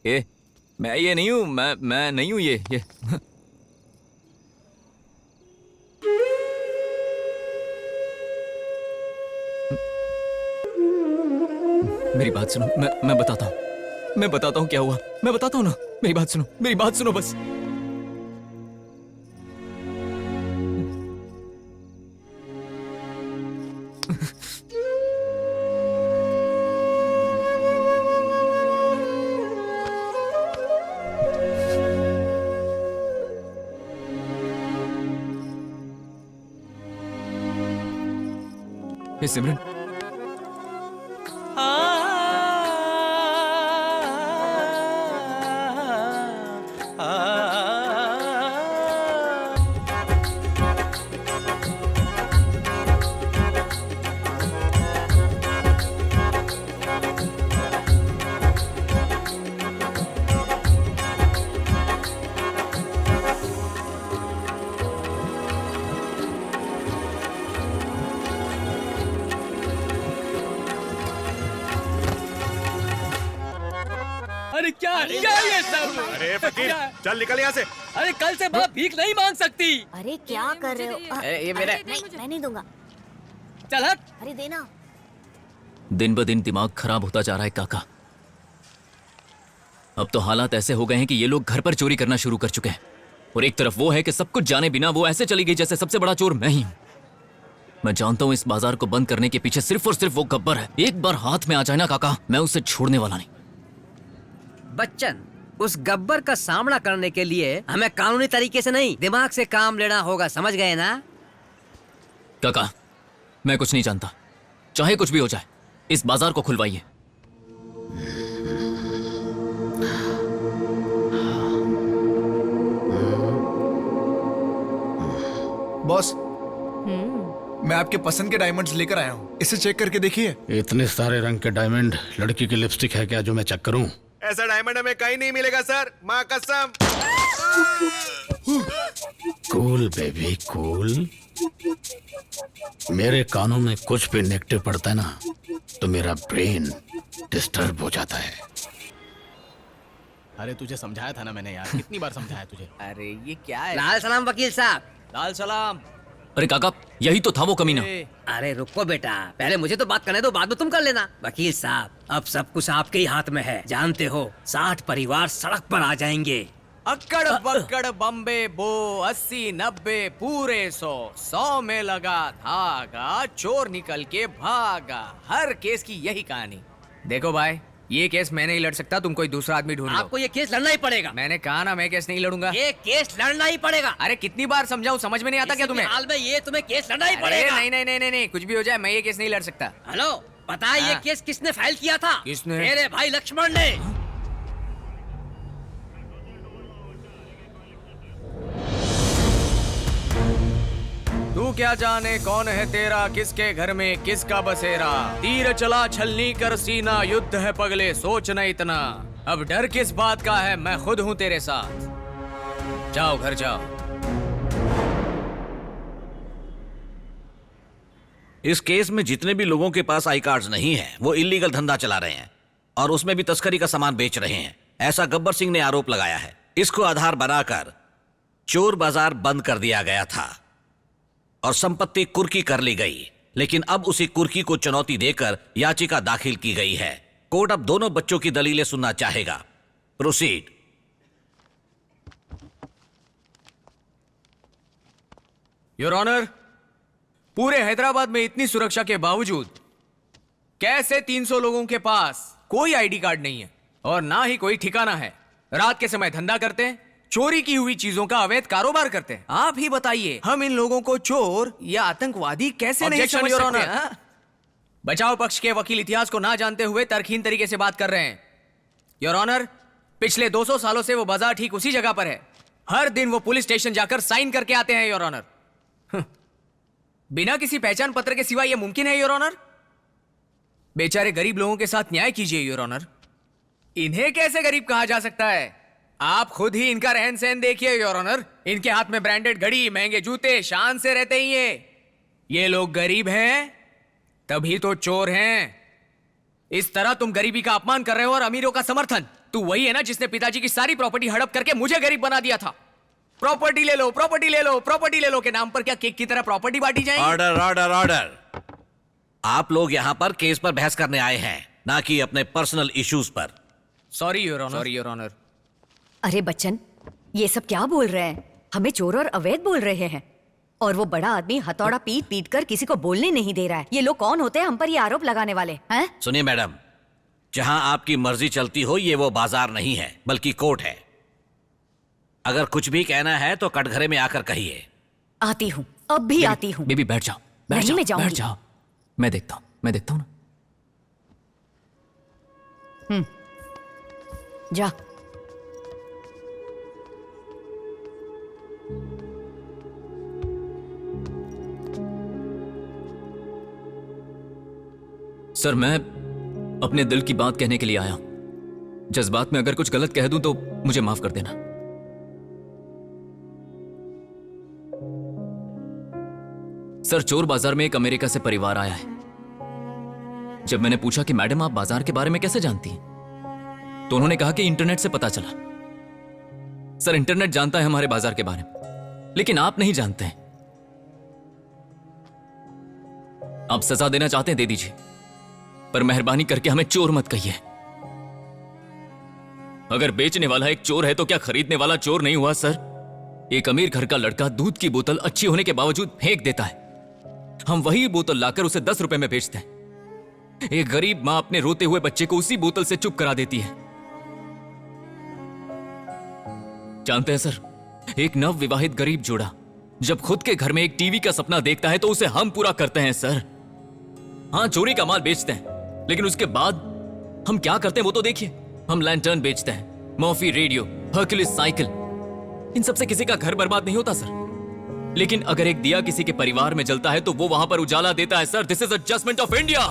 ये मैं ये नहीं हूं, मैं नहीं हूं ये मेरी बात सुनो, मैं बताता हूं क्या हुआ। मैं बताता हूं ना, मेरी बात सुनो बस। हे सिमरन, अरे क्या ये सब? अरे फकीर, चल निकल यहाँ से। अरे कल से बाप भीख नहीं मांग सकती। अरे क्या कर रहे हो? ये मेरा। नहीं, मैं नहीं दूंगा। चल हट। अरे देना। दिन ब दिन दिमाग खराब होता जा रहा है काका। अब तो हालात ऐसे हो गए हैं कि ये लोग घर पर चोरी करना शुरू कर चुके हैं, और एक तरफ वो है कि सब कुछ जाने बिना वो ऐसे चली गई जैसे सबसे बड़ा चोर मैं ही हूं। मैं जानता हूं इस बाजार को बंद करने के पीछे सिर्फ और सिर्फ वो गब्बर है। एक बार हाथ में आ जाए ना काका, मैं उसे छोड़ने वाला नहीं। बच्चन, उस गब्बर का सामना करने के लिए हमें कानूनी तरीके से नहीं, दिमाग से काम लेना होगा, समझ गए ना? काका, मैं कुछ नहीं जानता, चाहे कुछ भी हो जाए, इस बाजार को खुलवाइए। बॉस, मैं आपके पसंद के डायमंड्स लेकर आया हूँ, इसे चेक करके देखिए। इतने सारे रंग के डायमंड, लड़की की लिपस्टिक है क्या जो मैं चेक करूं? ऐसा डायमंड हमें कहीं नहीं मिलेगा सर, माँ कसम। Cool baby cool. मेरे कानों में कुछ भी नेगेटिव पड़ता है ना तो मेरा ब्रेन डिस्टर्ब हो जाता है। अरे तुझे समझाया था ना मैंने यार, कितनी बार समझाया तुझे। अरे ये क्या है? लाल सलाम वकील साहब। लाल सलाम। अरे काका, यही तो था वो कमीना। अरे रुको बेटा, पहले मुझे तो बात करने दो, बाद में तुम कर लेना। वकील साहब, अब सब कुछ आपके ही हाथ में है। जानते हो 60 परिवार सड़क पर आ जाएंगे। अक्कड़ बक्कड़ बम्बे बो 80-90 पूरे 100 में लगा धागा, चोर निकल के भागा। हर केस की यही कहानी। देखो भाई, ये केस मैं नहीं लड़ सकता, तुम कोई दूसरा आदमी ढूंढ लो। आपको ये केस लड़ना ही पड़ेगा। मैंने कहा ना मैं केस नहीं लड़ूंगा। ये केस लड़ना ही पड़ेगा। अरे कितनी बार समझाऊं, समझ में नहीं आता क्या तुम्हें? हाल में ये तुम्हें केस लड़ना ही अरे पड़ेगा। नहीं नहीं नहीं नहीं नहीं, कुछ भी हो जाए मैं ये केस नहीं लड़ सकता। हेलो, पता है ये हाँ। केस किसने फाइल किया था? किसने? मेरे भाई लक्ष्मण ने। तू क्या जाने कौन है तेरा, किसके घर में किसका बसेरा। तीर चला छलनी कर सीना, युद्ध है पगले सोच न इतना। अब डर किस बात का है, मैं खुद हूँ तेरे साथ। जाओ घर जाओ। इस केस में जितने भी लोगों के पास आई कार्ड्स नहीं है वो इलीगल धंधा चला रहे हैं और उसमें भी तस्करी का सामान बेच रहे हैं, ऐसा गब्बर सिंह ने आरोप लगाया है। इसको आधार बनाकर चोर बाजार बंद कर दिया गया था और संपत्ति कुर्की कर ली गई, लेकिन अब उसी कुर्की को चुनौती देकर याचिका दाखिल की गई है। कोर्ट अब दोनों बच्चों की दलीलें सुनना चाहेगा। प्रोसीड। योर ऑनर, पूरे हैदराबाद में इतनी सुरक्षा के बावजूद कैसे 300 लोगों के पास कोई आईडी कार्ड नहीं है और ना ही कोई ठिकाना है। रात के समय धंधा करते हैं, चोरी की हुई चीजों का अवैध कारोबार करते हैं। आप ही बताइए, हम इन लोगों को चोर या आतंकवादी कैसे नहीं Objection, समझ Your सकते? Honor। हाँ? बचाव पक्ष के वकील इतिहास को ना जानते हुए तर्कहीन तरीके से बात कर रहे हैं। योर ऑनर, पिछले 200 सालों से वो बाजार ठीक उसी जगह पर है। हर दिन वो पुलिस स्टेशन जाकर साइन करके आते हैं योर ऑनर। बिना किसी पहचान पत्र के सिवा यह मुमकिन है योर ऑनर? बेचारे गरीब लोगों के साथ न्याय कीजिए योर ऑनर। इन्हें कैसे गरीब कहा जा सकता है? आप खुद ही इनका रहन सहन देखिए योर ऑनर। इनके हाथ में ब्रांडेड घड़ी, महंगे जूते, शान से रहते ही ये लोग गरीब हैं तभी तो चोर हैं। इस तरह तुम गरीबी का अपमान कर रहे हो और अमीरों का समर्थन। तू वही है ना जिसने पिताजी की सारी प्रॉपर्टी हड़प करके मुझे गरीब बना दिया था। प्रॉपर्टी ले लो, प्रॉपर्टी ले लो, प्रॉपर्टी ले लो के नाम पर क्या केक की तरह प्रॉपर्टी बांटी जाएगी? Order order order. आप लोग यहाँ पर केस पर बहस करने आए हैं, ना कि अपने पर्सनल इश्यूज पर। Sorry your honour. Sorry your honour. अरे बच्चन, ये सब क्या बोल रहे हैं? हमें चोर और अवैध बोल रहे हैं और वो बड़ा आदमी हथौड़ा पीट पीट कर किसी को बोलने नहीं दे रहा है। ये लोग कौन होते हैं हम पर ये आरोप लगाने वाले हैं? सुनिए मैडम, जहां आपकी मर्जी चलती हो ये वो बाजार नहीं है बल्कि कोर्ट है। अगर कुछ भी कहना है तो कटघरे में आकर कहिए। आती हूँ, अब भी आती हूँ। बेबी बैठ जाओ, बैठ नहीं, जाओ, मैं जाऊंगी। बैठ जाओ। मैं देखता हूँ ना। जा। सर, मैं अपने दिल की बात कहने के लिए आया हूं। जज्बात में अगर कुछ गलत कह दूं तो मुझे माफ कर देना। सर, चोर बाजार में एक अमेरिका से परिवार आया है। जब मैंने पूछा कि मैडम आप बाजार के बारे में कैसे जानती हैं, तो उन्होंने कहा कि इंटरनेट से पता चला। सर, इंटरनेट जानता है हमारे बाजार के बारे में, लेकिन आप नहीं जानते हैं। आप सजा देना चाहते हैं, दे दीजिए, पर मेहरबानी करके हमें चोर मत कहिए। अगर बेचने वाला एक चोर है तो क्या खरीदने वाला चोर नहीं हुआ? सर, एक अमीर घर का लड़का दूध की बोतल अच्छी होने के बावजूद फेंक देता है। हम वही बोतल लाकर उसे 10 रुपए में बेचते हैं। एक गरीब मां अपने रोते हुए बच्चे को उसी बोतल से चुप करा देती है। जानते हैं सर, एक नव विवाहित गरीब जोड़ा जब खुद के घर में एक टीवी का सपना देखता है तो उसे हम पूरा करते हैं। सर, हाँ, चोरी का माल बेचते हैं, लेकिन उसके बाद हम क्या करते हैं वो तो देखिए। हम लैंटर्न बेचते हैं, मॉफी रेडियो, हर्क्यूलिस साइकिल। इन सबसे किसी का घर बर्बाद नहीं होता सर, लेकिन अगर एक दिया किसी के परिवार में जलता है तो वो वहां पर उजाला देता है। Sir, this is a judgement of India.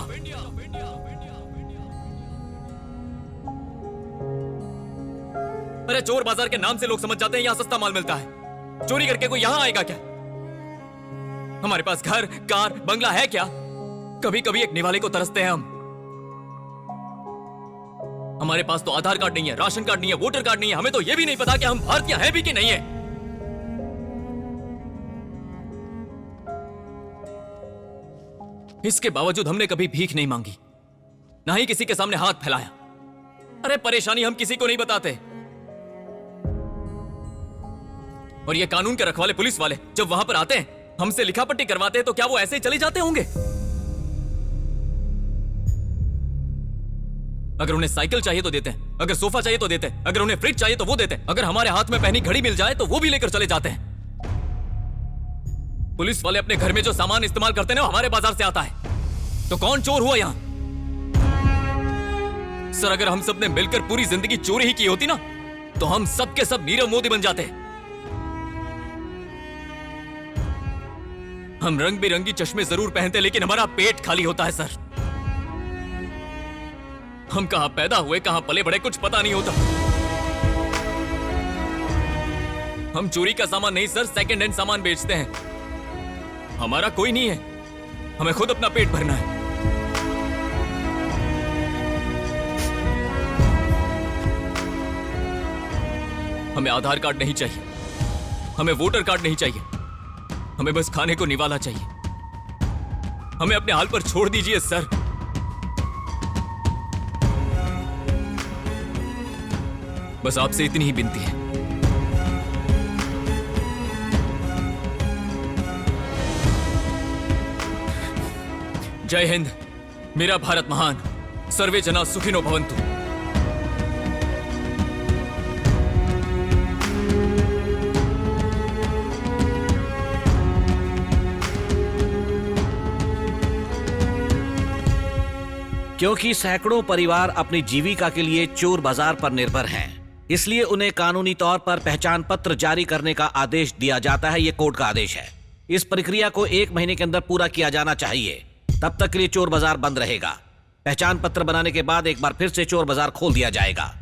अरे, चोर बाजार के नाम से लोग समझ जाते हैं यहां सस्ता माल मिलता है। चोरी करके कोई यहां आएगा क्या? हमारे पास घर, कार, बंगला है क्या? कभी कभी एक निवाले को तरसते हैं हम। हमारे पास तो आधार कार्ड नहीं है, राशन कार्ड नहीं है, वोटर कार्ड नहीं है। हमें तो यह भी नहीं पता कि हम भारतीय हैं भी कि नहीं है। इसके बावजूद हमने कभी भीख नहीं मांगी, ना ही किसी के सामने हाथ फैलाया। अरे, परेशानी हम किसी को नहीं बताते। और ये कानून के रखवाले पुलिस वाले जब वहां पर आते हैं, हमसे लिखापट्टी करवाते हैं, तो क्या वो ऐसे ही चले जाते होंगे? अगर उन्हें साइकिल चाहिए तो देते हैं, अगर सोफा चाहिए तो देते हैं, अगर उन्हें फ्रिज चाहिए तो वो देते हैं, अगर हमारे हाथ में पहनी घड़ी मिल जाए तो वो भी लेकर चले जाते हैं। पुलिस वाले अपने घर में जो सामान इस्तेमाल करते हैं ना, वो हमारे बाजार से आता है। तो कौन चोर हुआ यहां? सर, अगर हम सब ने मिलकर पूरी जिंदगी चोरी ही की होती ना, तो हम सब के सब नीरव मोदी बन जाते। हम रंग बिरंगी चश्मे जरूर पहनते, लेकिन हमारा पेट खाली होता है सर। हम कहां पैदा हुए, कहां पले बड़े, कुछ पता नहीं होता। हम चोरी का सामान नहीं सर, सेकंड हैंड सामान बेचते हैं। हमारा कोई नहीं है, हमें खुद अपना पेट भरना है। हमें आधार कार्ड नहीं चाहिए, हमें वोटर कार्ड नहीं चाहिए, हमें बस खाने को निवाला चाहिए। हमें अपने हाल पर छोड़ दीजिए सर। बस आपसे इतनी ही विनती है। जय हिंद, मेरा भारत महान, सर्वे जना सुखिनो भवन्तु। क्योंकि सैकड़ों परिवार अपनी जीविका के लिए चोर बाजार पर निर्भर हैं, इसलिए उन्हें कानूनी तौर पर पहचान पत्र जारी करने का आदेश दिया जाता है। ये कोर्ट का आदेश है। इस प्रक्रिया को 1 महीने के अंदर पूरा किया जाना चाहिए। तब तक के लिए चोर बाजार बंद रहेगा। पहचान पत्र बनाने के बाद एक बार फिर से चोर बाजार खोल दिया जाएगा।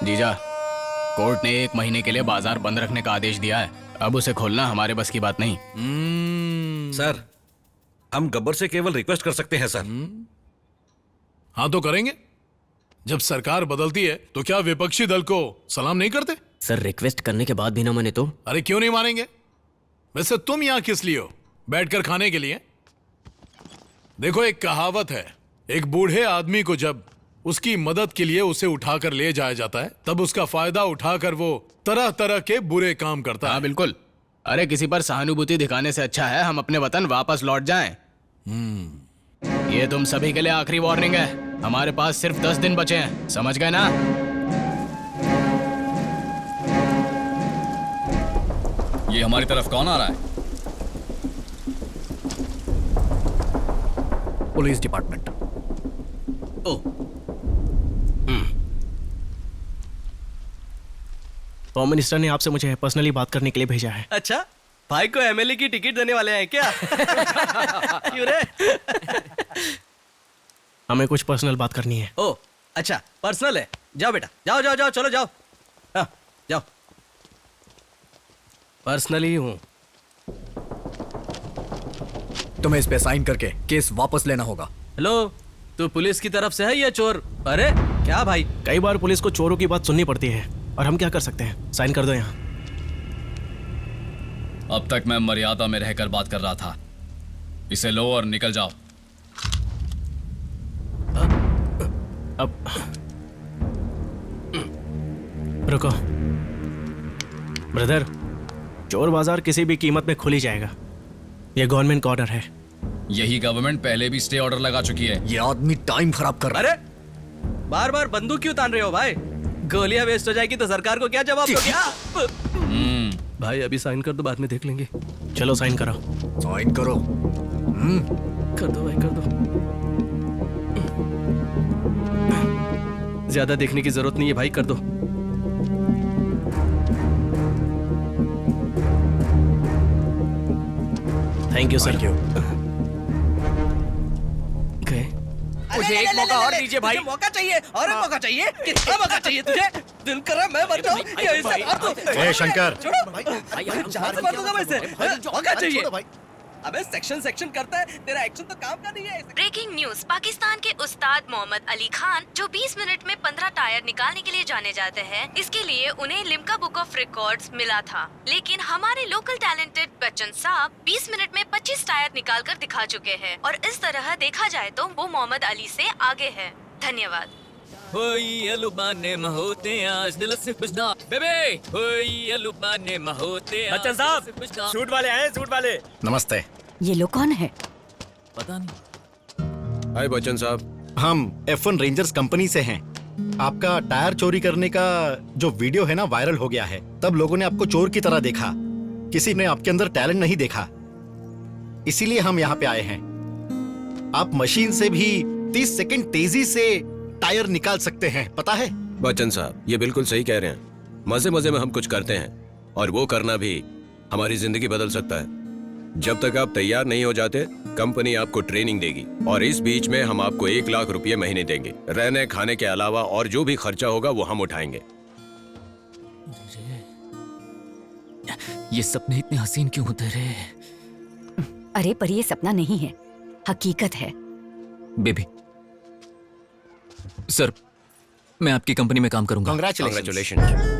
जीजा, कोर्ट ने 1 महीने के लिए बाजार बंद रखने का आदेश दिया है। अब उसे खोलना हमारे बस की बात नहीं। सर, हम गब्बर से केवल रिक्वेस्ट कर सकते हैं सर। हाँ तो करेंगे। जब सरकार बदलती है तो क्या विपक्षी दल को सलाम नहीं करते? सर, रिक्वेस्ट करने के बाद भी ना माने तो? अरे क्यों नहीं मानेंगे? वैसे तुम यहां किस लिए हो? बैठकर खाने के लिए? देखो, एक कहावत है, एक बूढ़े आदमी को जब उसकी मदद के लिए उसे उठाकर ले जाया जाता है, तब उसका फायदा उठाकर वो तरह तरह के बुरे काम करता है। हाँ बिल्कुल। अरे किसी पर सहानुभूति दिखाने से अच्छा है हम अपने वतन वापस लौट जाएं। ये तुम सभी के लिए आखिरी वार्निंग है। हमारे पास सिर्फ 10 दिन बचे हैं, समझ गए ना? ये हमारी तरफ कौन आ रहा है? Police department. होम मिनिस्टर ने आपसे मुझे पर्सनली बात करने के लिए भेजा है। अच्छा, भाई को एमएलए की टिकट देने वाले हैं क्या? क्यों रे? हमें कुछ पर्सनल बात करनी है। ओ, अच्छा, पर्सनल है। जाओ बेटा, जाओ जाओ जाओ, चलो जाओ। हाँ, जाओ। पर्सनली हूँ। तुम्हें इस पे साइन करके केस वापस लेना होगा। हेलो, तू पुलिस की तरफ से है या चोर? अरे क्या भाई? कई बार पुलिस को चोरों की बात सुननी पड़ती है, और हम क्या कर सकते हैं? साइन कर दो यहाँ। अब तक मैं मर्यादा में रहकर बात कर रहा था। इसे लो और निकल जाओ। अब रुको ब्रदर, चोर बाजार किसी भी कीमत में खुली जाएगा। यह गवर्नमेंट का ऑर्डर है। यही गवर्नमेंट पहले भी स्टे ऑर्डर लगा चुकी है। ये आदमी टाइम खराब कर रहा है। अरे बार बार बंदूक क्यों तान रहे हो भाई? गोलियां वेस्ट हो जाएगी तो सरकार को क्या जवाब दोगे? भाई अभी साइन कर दो, बाद में देख लेंगे। चलो साइन करो। साइन करो। कर दो भाई, कर दो। ज्यादा देखने की जरूरत नहीं है भाई, कर दो। Thank you sir. मुझे एक मौका और दीजिए भाई। मौका चाहिए और एक मौका चाहिए। कितना मौका चाहिए तुझे? दिल कर रहा मैं मर जाऊं या इसे मार दो। ए शंकर, जहां से मार दूंगा मैं इसे। मौका चाहिए। अबे सेक्शन करता है, तेरा एक्शन तो काम का नहीं है। ब्रेकिंग न्यूज, पाकिस्तान के उस्ताद मोहम्मद अली खान जो 20 मिनट में 15 टायर निकालने के लिए जाने जाते हैं, इसके लिए उन्हें लिम्का बुक ऑफ रिकॉर्ड्स मिला था। लेकिन हमारे लोकल टैलेंटेड बच्चन साहब 20 मिनट में 25 टायर निकाल कर दिखा चुके हैं, और इस तरह देखा जाए तो वो मोहम्मद अली से आगे है। धन्यवाद। होई अलुबाने महोते आज दिल से बुझना बेबे होई अलुबाने महोते आज बच्चन साहब सूट वाले आए सूट वाले। नमस्ते। ये लोग कौन है? पता नहीं। हाय बच्चन साहब। हम F1 रेंजर्स कंपनी से हैं। आपका टायर चोरी करने का जो वीडियो है ना वायरल हो गया है। तब लोगों ने आपको चोर की तरह देखा, किसी ने आपके अंदर टैलेंट नहीं देखा, इसीलिए हम यहाँ पे आए हैं। आप मशीन से भी 30 सेकंड तेजी से टायर निकाल सकते हैं, पता है? बच्चन साहब ये बिल्कुल सही कह रहे हैं। मजे मजे में हम कुछ करते हैं और वो करना भी हमारी जिंदगी बदल सकता है। जब तक आप तैयार नहीं हो जाते कंपनी आपको ट्रेनिंग देगी और इस बीच में हम आपको 1 लाख रुपए महीने देंगे। रहने खाने के अलावा और जो भी खर्चा होगा वो हम उठाएंगे। ये सपने इतने हसीन क्यों होते रहे? अरे पर ये सपना नहीं है, हकीकत है। बेबी सर, मैं आपकी कंपनी में काम करूंगा। कांग्रेचुलेशन।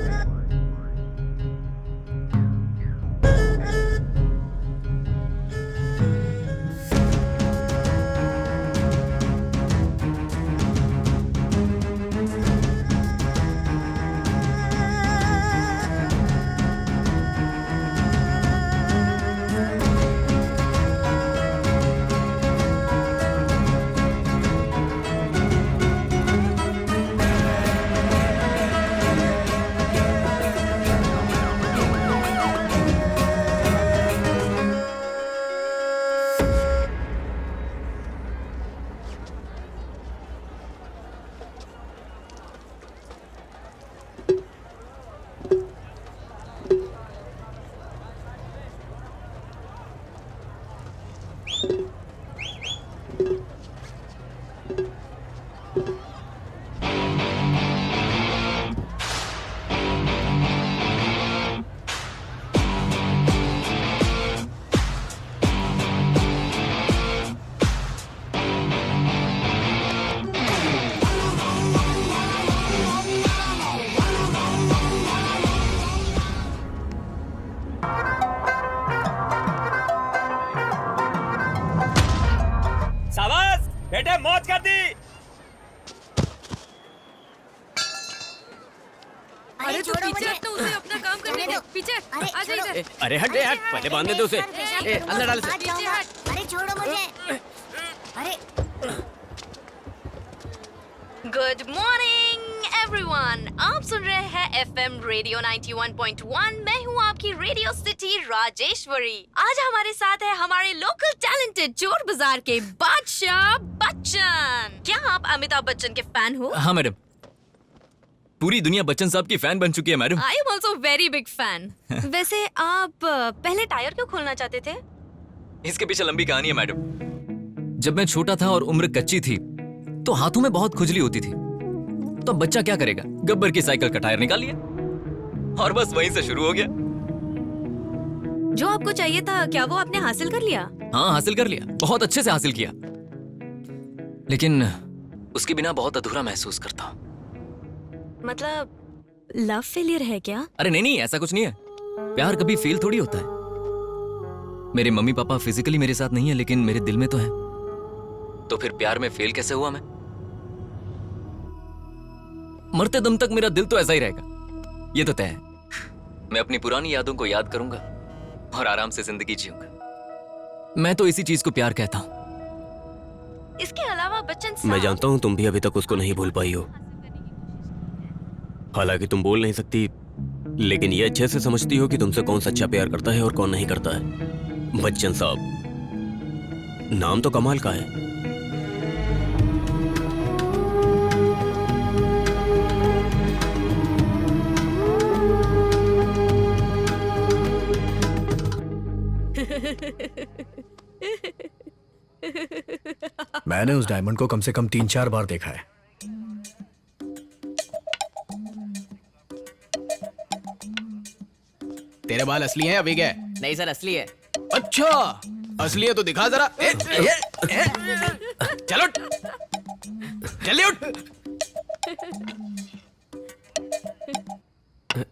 शाबाश बेटे, मौज कर दी। अरे जो पीछे हट तो उसे अपना काम करने दो। पीछे आ जा इधर। अरे हट दे, हट, पहले बांधने दे उसे। अंदर डाल इसे। पीछे हट। अरे छोड़ो मुझे। अरे गुड मॉर्निंग एवरीवन, आप सुन रहे हैं FM रेडियो 91.1। मैं हूँ आपकी रेडियो सिटी राजेश्वरी। आज हमारे साथ है हमारे लोकल टैलेंटेड चोर बाजार के बादशाह बच्चन। क्या आप अमिताभ बच्चन के फैन हो? हाँ मैडम, पूरी दुनिया बच्चन साहब की फैन बन चुकी है madam. I am also very big fan. वैसे आप पहले टायर क्यों खोलना चाहते थे? इसके पीछे लंबी कहानी है मैडम। जब मैं छोटा था और उम्र कच्ची थी तो हाथों में बहुत खुजली होती थी, तो बच्चा क्या करेगा, गब्बर की साइकिल का टायर निकाल लिया और बस वहीं से शुरू हो गया। जो आपको चाहिए था क्या वो आपने हासिल कर लिया? हाँ हासिल कर लिया, बहुत अच्छे से हासिल किया, लेकिन उसके बिना बहुत अधूरा महसूस करता हूँ। मतलब लव फेलियर है क्या? अरे नहीं नहीं, ऐसा कुछ नहीं है। प्यार कभी फेल थोड़ी होता है। मेरे मम्मी पापा फिजिकली मेरे साथ नहीं है लेकिन मेरे दिल में तो है, तो फिर प्यार में फेल कैसे हुआ मैं? मरते दम तक मेरा दिल तो ऐसा ही रहेगा, ये तो तय है। मैं अपनी पुरानी यादों को याद करूंगा और आराम से जिंदगी जीऊंगा। मैं तो इसी चीज को प्यार कहता हूं। इसके अलावा बच्चन साहब, मैं जानता हूँ तुम भी अभी तक उसको नहीं भूल पाई हो। हालांकि तुम बोल नहीं सकती, लेकिन ये अच्छे से समझती हो कि तुमसे कौन सच्चा प्यार करता है और कौन नहीं करता है। बच्चन साहब, नाम तो कमाल का है। मैंने उस डायमंड को कम से कम 3-4 बार देखा है। तेरे बाल असली हैं या विग है? नहीं सर, असली है। अच्छा, असली है तो दिखा जरा। चलो जल्दी उठ।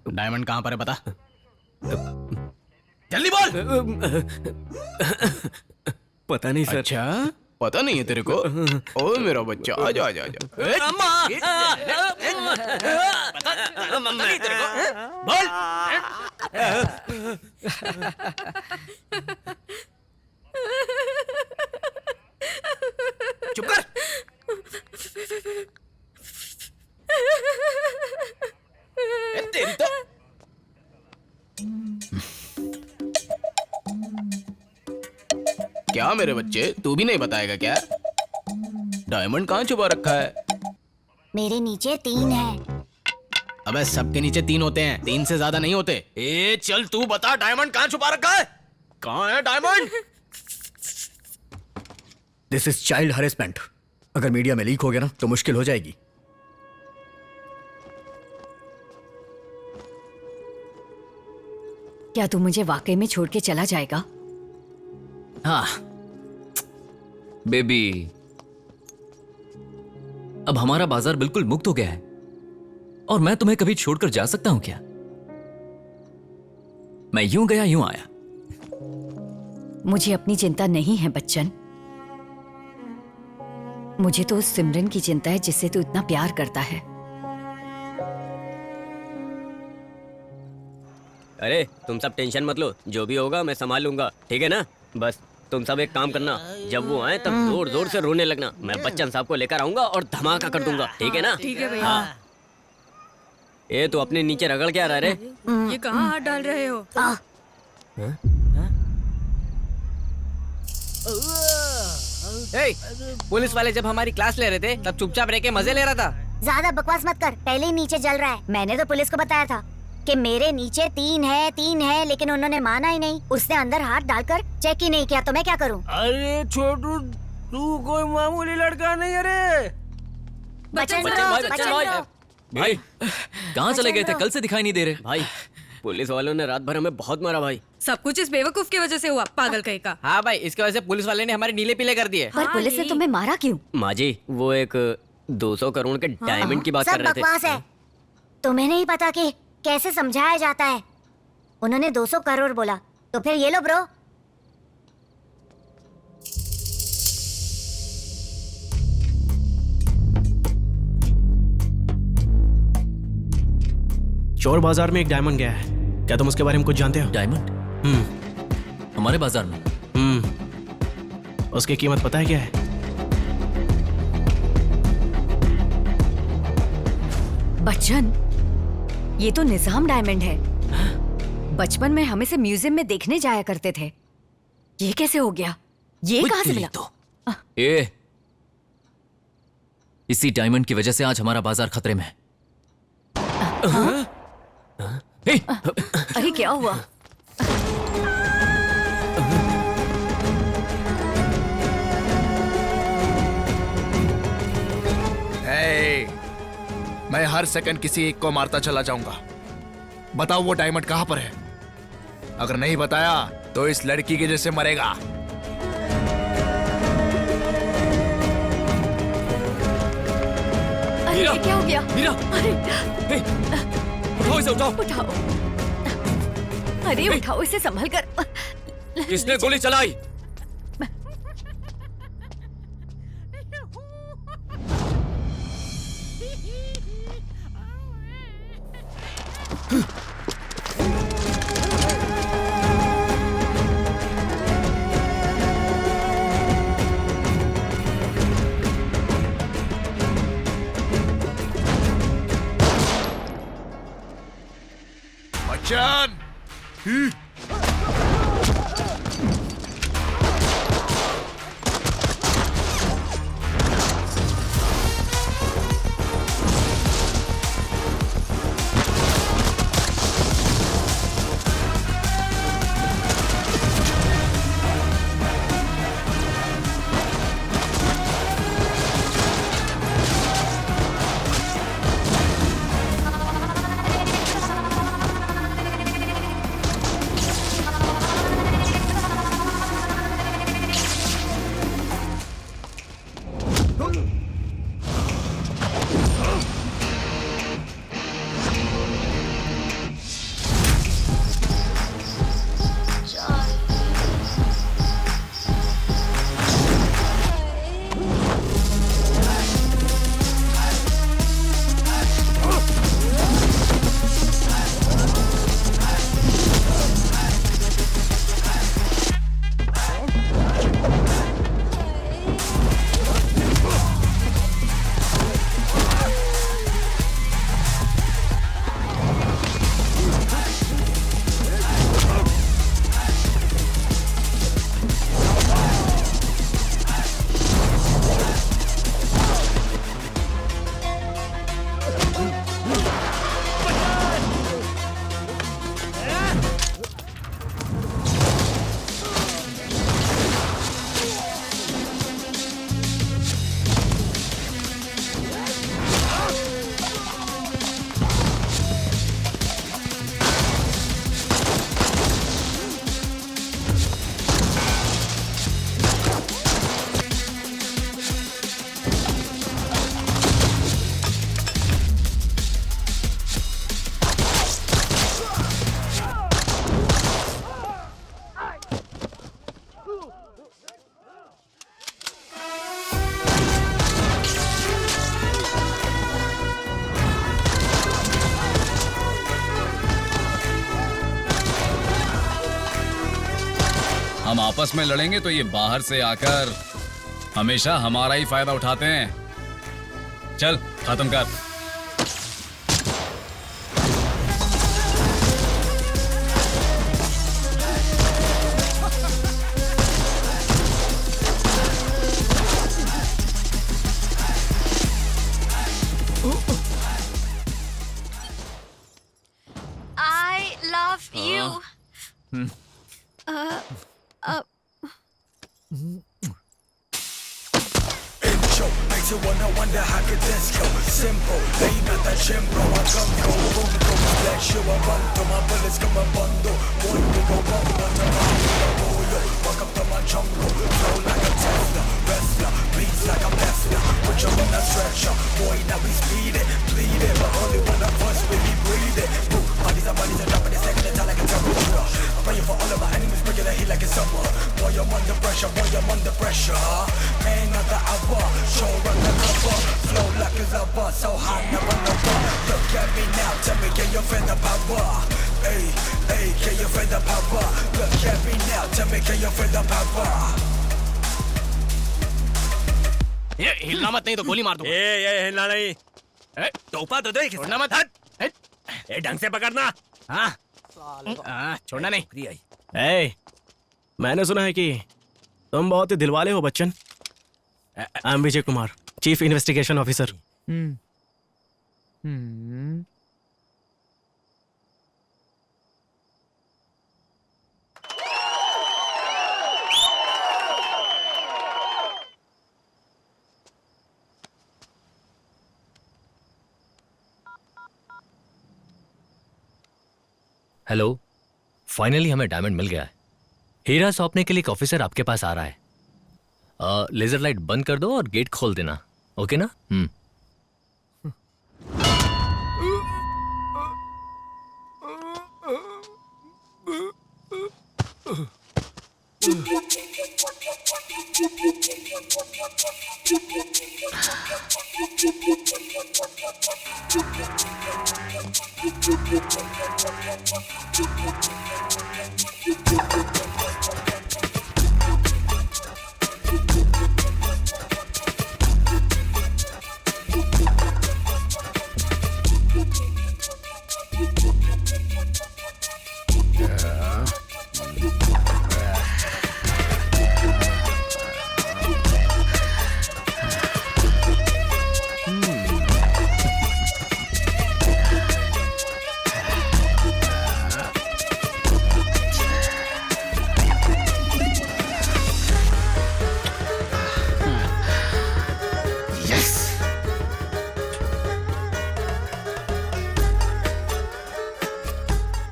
डायमंड कहां पर है बता, जल्दी बोल। पता नहीं सर। अच्छा, पता नहीं है तेरे को? ओ मेरा बच्चा, आजा आजा आजा। चुप कर। तेरी तो क्या मेरे बच्चे, तू भी नहीं बताएगा क्या? डायमंड कहाँ छुपा रखा है? मेरे नीचे 3 है। अबे सबके नीचे 3 होते हैं, 3 से ज्यादा नहीं होते। ए चल तू बता, डायमंड कहाँ छुपा रखा है? कहाँ है diamond? This is child harassment. अगर मीडिया में लीक हो गया ना तो मुश्किल हो जाएगी। क्या तू मुझे वाकई में छोड़ के चला जाएगा? हाँ बेबी, अब हमारा बाजार बिल्कुल मुक्त हो गया है और मैं तुम्हें कभी छोड़कर जा सकता हूं क्या? मैं यूं गया यूं आया। मुझे अपनी चिंता नहीं है बच्चन। मुझे तो उस सिमरन की चिंता है जिससे तू इतना प्यार करता है। अरे तुम सब टेंशन मत लो, जो भी होगा मैं संभाल लूंगा, ठीक है ना? बस तुम सब एक काम करना, जब वो आए तब जोर जोर से रोने लगना। मैं बच्चन साहब को लेकर आऊंगा और धमाका कर दूंगा, ठीक है ना? ठीक है भैया। हाँ। ए तो अपने नीचे रगड़ क्या रहा रे? ये कहाँ हाथ डाल रहे हो? पुलिस वाले जब हमारी क्लास ले रहे थे तब चुपचाप रह के मजे ले रहा था। ज्यादा बकवास मत कर, पहले ही नीचे जल रहा है। मैंने तो पुलिस को बताया था कि मेरे नीचे 3 है, लेकिन उन्होंने माना ही नहीं। उसने अंदर हाथ डालकर चेक ही नहीं किया, तो मैं क्या करूं? अरे छोटू, तू कोई मामूली लड़का नहीं है रे। बचन भाई कहाँ चले गए थे? कल से दिखाई नहीं दे रहे। भाई पुलिस वालों ने रात भर हमें बहुत मारा भाई। सब कुछ इस बेवकूफ की वजह से हुआ, पागल कहीं का। हाँ भाई, इसकी वजह से पुलिस वाले ने हमारे नीले पीले कर दिए। पर पुलिस ने तुम्हें मारा क्यों? माँ जी वो एक 200 करोड़ के डायमंड की बात कर सब रहे थे। बकवास है। तुम्हें नहीं पता कि कैसे समझाया जाता है। उन्होंने 200 करोड़ बोला, तो फिर ये लो ब्रो। चोर बाजार में एक डायमंड गया है, क्या तुम उसके बारे में कुछ जानते हो? डायमंड? हमारे बाजार में? उसकी कीमत पता है क्या है? बच्चन, ये तो निजाम डायमंड है। बचपन में हम इसे म्यूजियम में देखने जाया करते थे। ये कैसे हो गया? ये कहाँ से मिला? ए, इसी डायमंड की वजह से आज हमारा बाजार खतरे में है। अरे क्या हुआ? मैं हर सेकंड किसी एक को मारता चला जाऊंगा। बताओ वो डायमंड कहां पर है? अगर नहीं बताया तो इस लड़की के जैसे मरेगा। अरे ये क्या हो गया? मीरा! अरे उठाओ इसे, उठाओ। उठाओ। अरे उठाओ इसे, संभल कर। किसने गोली चलाई? बच्चन! हम आपस में लड़ेंगे तो ये बाहर से आकर हमेशा हमारा ही फायदा उठाते हैं। चल खत्म कर। I love you. Makes you wanna wonder how could this go simple. They not that gym, bro. I come go boom, go flash you a run to my bullets come a bundle. One we go bump on the yo. Walk up to my jungle, flow like a Tesla, wrestler, beats like a Tesla. Put you on a stretcher, boy. Now we speed it, bleed it, but only one of us really breathe it. Bodies are dropping the second attack like a temperature. I'm praying for all of my enemies, breaking the heat like it's summer. Boy, I'm under pressure, boy, I'm under pressure. Ain't not the hour, show run the cover. Flow like a lover, so high, never lower. Look at me now, tell me, can you feel the power? Hey, hey, can you feel the power? Look at me now, tell me, can you feel the power? ये हिलना मत, नहीं तो गोली मार दूंगा। ये हिलना नहीं। टोपा तो देख, छोड़ना मत। हट। ये ढंग से पकड़ना। हाँ, छोड़ना नहीं। ए, मैंने सुना है कि तुम बहुत ही दिलवाले हो Bachchan. I am Vijay Kumar, chief investigation officer. Hello, finally हमें डायमंड मिल गया है। हीरा सौंपने के लिए एक ऑफिसर आपके पास आ रहा है। लेजर लाइट बंद कर दो और गेट खोल देना, ओके ना?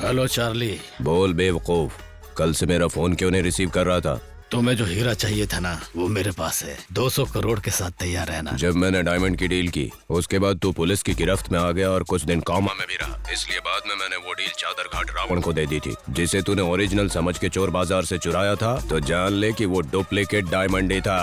Hello Charlie. बोल बेवकूफ, कल से मेरा फोन क्यों नहीं रिसीव कर रहा था? तुम्हें जो हीरा चाहिए था ना, वो मेरे पास है। 200 करोड़ के साथ तैयार रहना। जब मैंने डायमंड की डील की, उसके बाद तू पुलिस की गिरफ्त में आ गया और कुछ दिन कॉमा में भी रहा। इसलिए बाद में मैंने वो डील चादर घाट रावण को दे दी थी, जिसे तूने ओरिजिनल समझ के चोर बाजार से चुराया था। तो जान ले कि वो डुप्लीकेट डायमंड ही था।